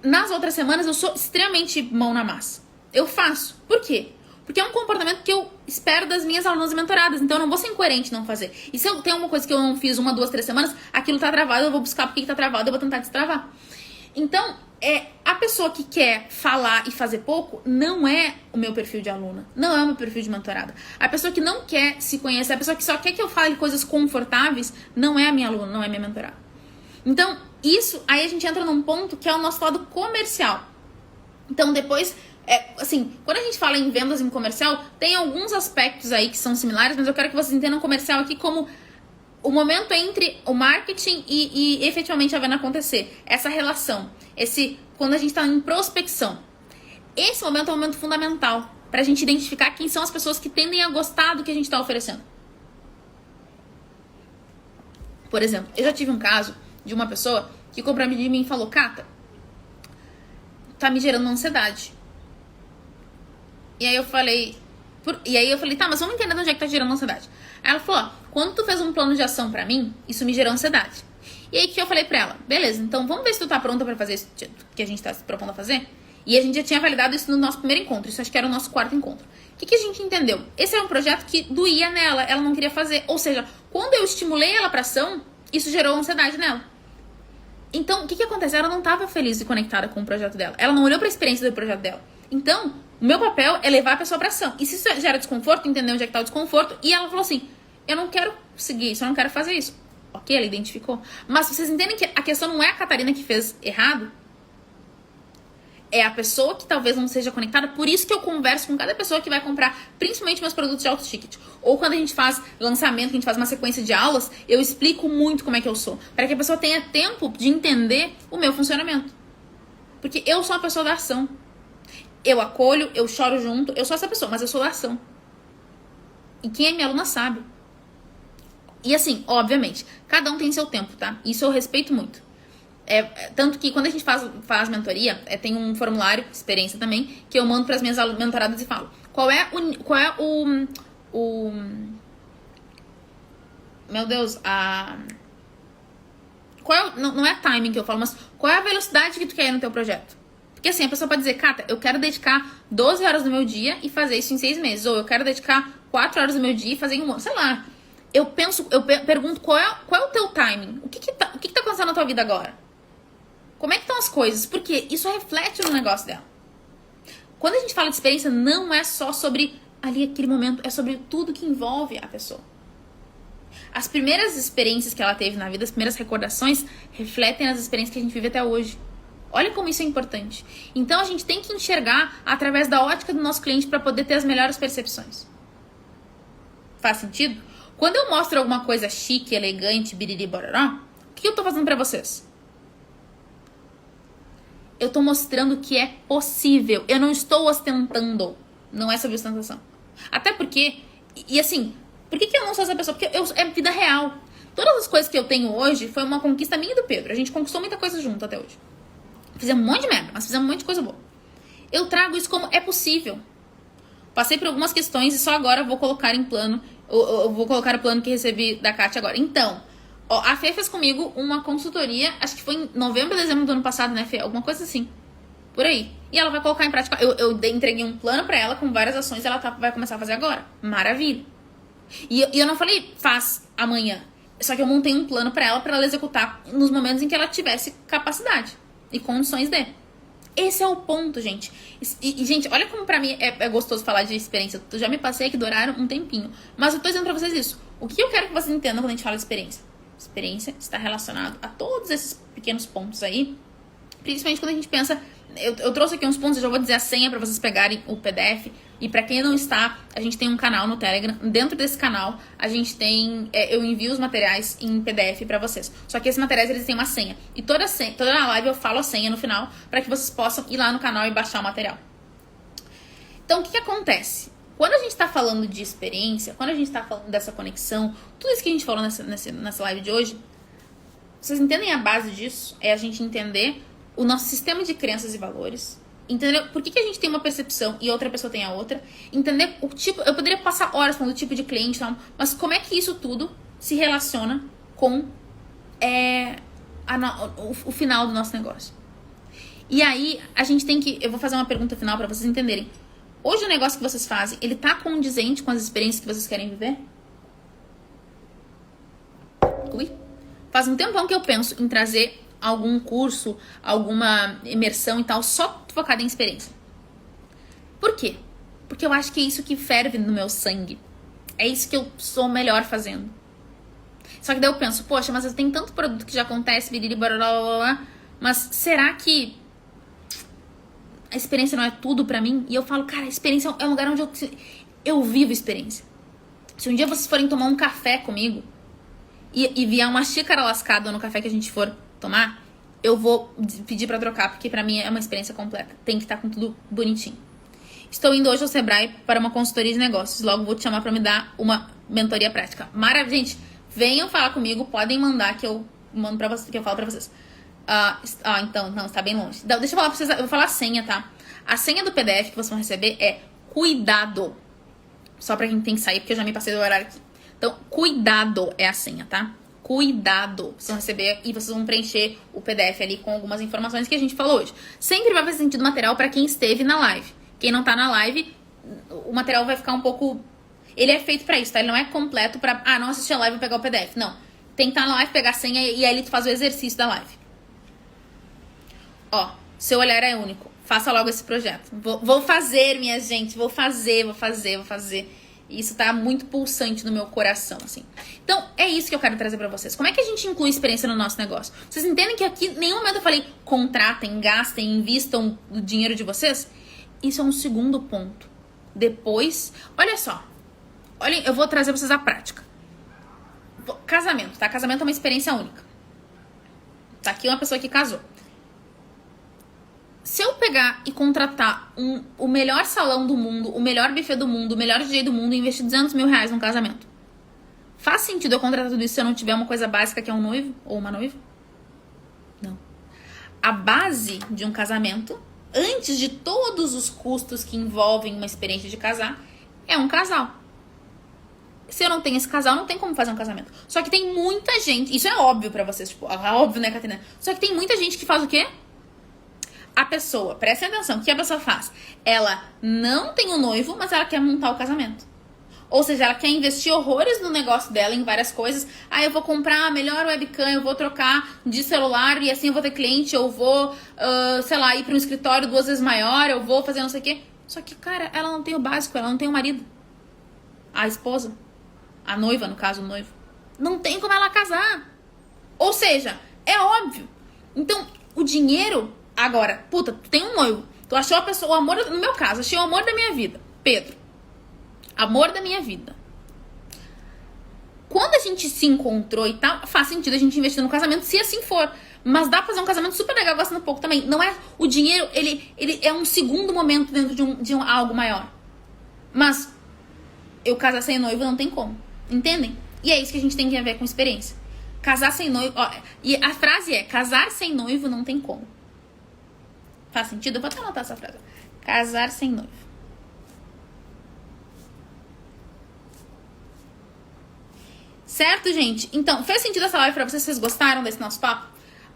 [SPEAKER 1] Nas outras semanas, eu sou extremamente mão na massa. Eu faço. Por quê? Porque é um comportamento que eu espero das minhas alunas mentoradas. Então eu não vou ser incoerente não fazer. E se eu tenho uma coisa que eu não fiz 1, 2, 3 semanas, aquilo tá travado, eu vou buscar porque tá travado, eu vou tentar destravar. Então, a pessoa que quer falar e fazer pouco não é o meu perfil de aluna. Não é o meu perfil de mentorada. A pessoa que não quer se conhecer, a pessoa que só quer que eu fale coisas confortáveis, não é a minha aluna, não é a minha mentorada. Então, isso, aí a gente entra num ponto que é o nosso lado comercial. Então, depois... quando a gente fala em vendas em comercial, tem alguns aspectos aí que são similares, mas eu quero que vocês entendam comercial aqui como o momento entre o marketing e efetivamente a venda acontecer. Essa relação. Quando a gente está em prospecção. Esse momento é um momento fundamental para a gente identificar quem são as pessoas que tendem a gostar do que a gente está oferecendo. Por exemplo, eu já tive um caso de uma pessoa que comprou de mim e falou: Cata, tá me gerando ansiedade. E aí eu falei, tá, mas vamos entender onde é que tá gerando ansiedade. Aí ela falou: ó, quando tu fez um plano de ação pra mim, isso me gerou ansiedade. E aí que eu falei pra ela: beleza, então vamos ver se tu tá pronta pra fazer isso que a gente tá se propondo a fazer? E a gente já tinha validado isso no nosso primeiro encontro. Isso acho que era o nosso 4º encontro. O que a gente entendeu? Esse era um projeto que doía nela, ela não queria fazer. Ou seja, quando eu estimulei ela pra ação, isso gerou ansiedade nela. Então, o que acontece? Ela não estava feliz e conectada com o projeto dela. Ela não olhou pra experiência do projeto dela. Então, o meu papel é levar a pessoa pra ação. E se isso gera desconforto, entender onde é que tá o desconforto. E ela falou assim: eu não quero seguir isso, eu não quero fazer isso. Ok, ela identificou. Mas vocês entendem que a questão não é a Catarina que fez errado? É a pessoa que talvez não seja conectada. Por isso que eu converso com cada pessoa que vai comprar, principalmente meus produtos de alto ticket. Ou quando a gente faz lançamento, que a gente faz uma sequência de aulas, eu explico muito como é que eu sou. Para que a pessoa tenha tempo de entender o meu funcionamento. Porque eu sou uma pessoa da ação. Eu acolho, eu choro junto, eu sou essa pessoa, mas eu sou da ação. E quem é minha aluna sabe. E assim, obviamente, cada um tem seu tempo, tá? Isso eu respeito muito. Tanto que quando a gente faz mentoria, tem um formulário, experiência também, que eu mando para as minhas mentoradas e falo: qual é o meu Deus, não é timing que eu falo, mas qual é a velocidade que tu quer ir no teu projeto? Porque assim, a pessoa pode dizer: Cata, eu quero dedicar 12 horas do meu dia e fazer isso em 6 meses. Ou eu quero dedicar 4 horas do meu dia e fazer em um ano. Sei lá. Eu pergunto qual é o teu timing? O que tá acontecendo na tua vida agora? Como é que estão as coisas? Porque isso reflete no negócio dela. Quando a gente fala de experiência, não é só sobre ali aquele momento, é sobre tudo que envolve a pessoa. As primeiras experiências que ela teve na vida, as primeiras recordações, refletem as experiências que a gente vive até hoje. Olha como isso é importante. Então a gente tem que enxergar através da ótica do nosso cliente para poder ter as melhores percepções. Faz sentido? Quando eu mostro alguma coisa chique, elegante, biriri, bororó, o que eu tô fazendo para vocês? Eu tô mostrando que é possível. Eu não estou ostentando. Não é sobre ostentação. Até porque, e assim, por que eu não sou essa pessoa? Porque é vida real. Todas as coisas que eu tenho hoje foi uma conquista minha e do Pedro. A gente conquistou muita coisa junto até hoje. Fizemos um monte de merda, mas fizemos um monte de coisa boa. Eu trago isso como é possível. Passei por algumas questões e só agora eu vou colocar em plano. Eu vou colocar o plano que recebi da Kátia agora. Então, ó, a Fê fez comigo uma consultoria, acho que foi em novembro, dezembro do ano passado, né, Fê? Alguma coisa assim. Por aí. E ela vai colocar em prática. Eu entreguei um plano pra ela com várias ações e ela vai começar a fazer agora. Maravilha. E eu não falei, faz amanhã. Só que eu montei um plano pra ela executar nos momentos em que ela tivesse capacidade e condições de. Esse é o ponto, gente. E gente, olha como pra mim é gostoso falar de experiência. Eu já me passei aqui do horário um tempinho. Mas eu tô dizendo pra vocês isso. O que eu quero que vocês entendam quando a gente fala de experiência? Experiência está relacionado a todos esses pequenos pontos aí. Principalmente quando a gente pensa... Eu trouxe aqui uns pontos, eu já vou dizer a senha pra vocês pegarem o PDF. E pra quem não está, a gente tem um canal no Telegram. Dentro desse canal, a gente tem... eu envio os materiais em PDF pra vocês. Só que esses materiais, eles têm uma senha. E toda live eu falo a senha no final, pra que vocês possam ir lá no canal e baixar o material. Então, o que acontece? Quando a gente tá falando de experiência, quando a gente tá falando dessa conexão, tudo isso que a gente falou nessa live de hoje, vocês entendem a base disso? É a gente entender o nosso sistema de crenças e valores, entender por que a gente tem uma percepção e outra pessoa tem a outra, entender o tipo... Eu poderia passar horas falando do tipo de cliente, mas como é que isso tudo se relaciona com o final do nosso negócio. E aí, a gente tem que... Eu vou fazer uma pergunta final para vocês entenderem. Hoje o negócio que vocês fazem, ele tá condizente com as experiências que vocês querem viver? Ui. Faz um tempão que eu penso em trazer algum curso, alguma imersão e tal, só focada em experiência. Por quê? Porque eu acho que é isso que ferve no meu sangue. É isso que eu sou melhor fazendo. Só que daí eu penso, poxa, mas eu tenho tanto produto que já acontece, biriri, barará, mas será que a experiência não é tudo pra mim? E eu falo, cara, a experiência é um lugar onde eu vivo experiência. Se um dia vocês forem tomar um café comigo e vier uma xícara lascada no café que a gente for tomar, eu vou pedir pra trocar, porque pra mim é uma experiência completa. Tem que estar com tudo bonitinho. Estou indo hoje ao Sebrae para uma consultoria de negócios. Logo vou te chamar pra me dar uma mentoria prática. Maravilha, gente. Venham falar comigo, podem mandar que eu mando pra vocês, que eu falo pra vocês. Então, não, está bem longe. Então, deixa eu falar pra vocês, eu vou falar a senha, tá? A senha do PDF que vocês vão receber é cuidado. Só pra quem tem que sair, porque eu já me passei do horário aqui. Então, cuidado é a senha, tá? Cuidado. Vocês vão receber e vocês vão preencher o PDF ali com algumas informações que a gente falou hoje. Sempre vai fazer sentido o material pra quem esteve na live. Quem não tá na live, o material vai ficar um pouco... Ele é feito pra isso, tá? Ele não é completo pra... não assisti a live e pegar o PDF. Não. Tem que estar na live, pegar a senha e aí tu faz o exercício da live. Ó, seu olhar é único. Faça logo esse projeto. Vou fazer, minha gente. Vou fazer. Isso tá muito pulsante no meu coração, assim. Então, é isso que eu quero trazer pra vocês. Como é que a gente inclui experiência no nosso negócio? Vocês entendem que aqui, em nenhum momento eu falei contratem, gastem, invistam o dinheiro de vocês? Isso é um segundo ponto. Depois, olha só. Olhem, eu vou trazer pra vocês a prática. Casamento, tá? Casamento é uma experiência única. Tá aqui uma pessoa que casou. Se eu pegar e contratar o melhor salão do mundo, o melhor buffet do mundo, o melhor DJ do mundo e investir 200 mil reais num casamento, faz sentido eu contratar tudo isso se eu não tiver uma coisa básica que é um noivo ou uma noiva? Não. A base de um casamento, antes de todos os custos que envolvem uma experiência de casar, é um casal. Se eu não tenho esse casal, não tem como fazer um casamento. Só que tem muita gente, isso é óbvio pra vocês, tipo, é óbvio, né, Catarina? Só que tem muita gente que faz o quê? A pessoa, prestem atenção, o que a pessoa faz? Ela não tem um noivo, mas ela quer montar o casamento. Ou seja, ela quer investir horrores no negócio dela, em várias coisas. Eu vou comprar a melhor webcam, eu vou trocar de celular e assim eu vou ter cliente, eu vou, ir para um escritório 2 vezes maior, eu vou fazer não sei o quê. Só que, cara, ela não tem o básico, ela não tem o marido. A esposa, a noiva, no caso, o noivo. Não tem como ela casar. Ou seja, é óbvio. Então, o dinheiro... Agora, puta, tu tem um noivo, tu achou a pessoa, o amor, no meu caso, achei o amor da minha vida, Pedro, amor da minha vida. Quando a gente se encontrou e tal, faz sentido a gente investir no casamento, se assim for. Mas dá pra fazer um casamento super legal gastando pouco também. Não é, o dinheiro, ele é um segundo momento dentro de algo maior. Mas eu casar sem noivo não tem como, entendem? E é isso que a gente tem que ver com experiência. Casar sem noivo, e a frase é, casar sem noivo não tem como. Faz sentido? Eu vou até anotar essa frase. Casar sem noivo. Certo, gente? Então, fez sentido essa live pra vocês? Vocês gostaram desse nosso papo?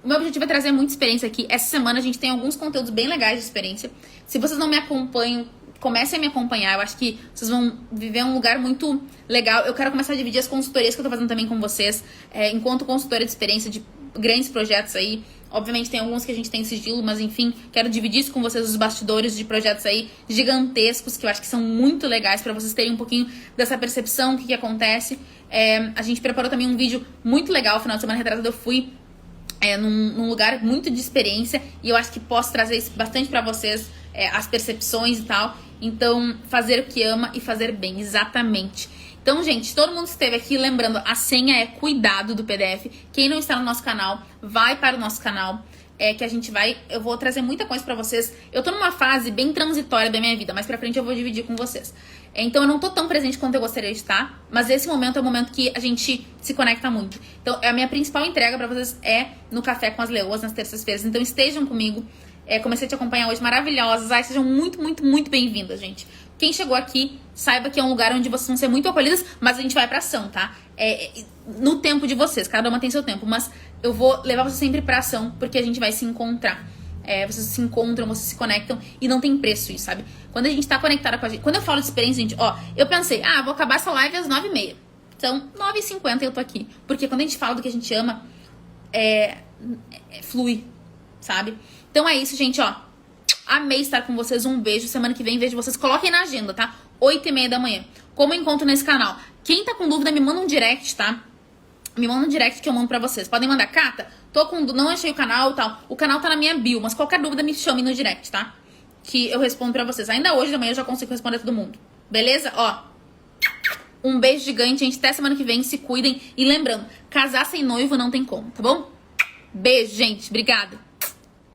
[SPEAKER 1] O meu objetivo é trazer muita experiência aqui. Essa semana a gente tem alguns conteúdos bem legais de experiência. Se vocês não me acompanham, comecem a me acompanhar. Eu acho que vocês vão viver um lugar muito legal. Eu quero começar a dividir as consultorias que eu tô fazendo também com vocês. Enquanto consultora de experiência de grandes projetos aí. Obviamente tem alguns que a gente tem sigilo, mas enfim, quero dividir isso com vocês, os bastidores de projetos aí gigantescos, que eu acho que são muito legais pra vocês terem um pouquinho dessa percepção, o que acontece. A gente preparou também um vídeo muito legal, final de semana retrasada eu fui num lugar muito de experiência e eu acho que posso trazer isso bastante pra vocês, as percepções e tal. Então, fazer o que ama e fazer bem, exatamente. Então, gente, todo mundo esteve aqui, lembrando, a senha é cuidado do PDF. Quem não está no nosso canal, vai para o nosso canal, que a gente eu vou trazer muita coisa pra vocês. Eu tô numa fase bem transitória da minha vida, mais pra frente eu vou dividir com vocês. Então, eu não tô tão presente quanto eu gostaria de estar, mas esse momento é o momento que a gente se conecta muito. Então, a minha principal entrega pra vocês é no Café com as Leoas, nas terças-feiras. Então, estejam comigo. Comecei a te acompanhar hoje, maravilhosas. Sejam muito, muito, muito bem-vindas, gente. Quem chegou aqui, saiba que é um lugar onde vocês vão ser muito acolhidas, mas a gente vai pra ação, tá? No tempo de vocês, cada uma tem seu tempo, mas eu vou levar vocês sempre pra ação, porque a gente vai se encontrar. Vocês se encontram, vocês se conectam e não tem preço isso, sabe? Quando a gente tá conectada com a gente... Quando eu falo de experiência, gente, eu pensei, vou acabar essa live às 9h30. Então, 9h50 eu tô aqui. Porque quando a gente fala do que a gente ama, flui, sabe? Então é isso, gente, amei estar com vocês, um beijo. Semana que vem vejo vocês, coloquem na agenda, tá? 8h30 da manhã. Como eu encontro nesse canal? Quem tá com dúvida, me manda um direct, tá? Me manda um direct que eu mando pra vocês. Podem mandar, Cata, não achei o canal e tal. O canal tá na minha bio, mas qualquer dúvida me chame no direct, tá? Que eu respondo pra vocês. Ainda hoje da manhã eu já consigo responder a todo mundo. Beleza? Um beijo gigante, gente. Até semana que vem. Se cuidem. E lembrando, casar sem noivo não tem como, tá bom? Beijo, gente. Obrigada.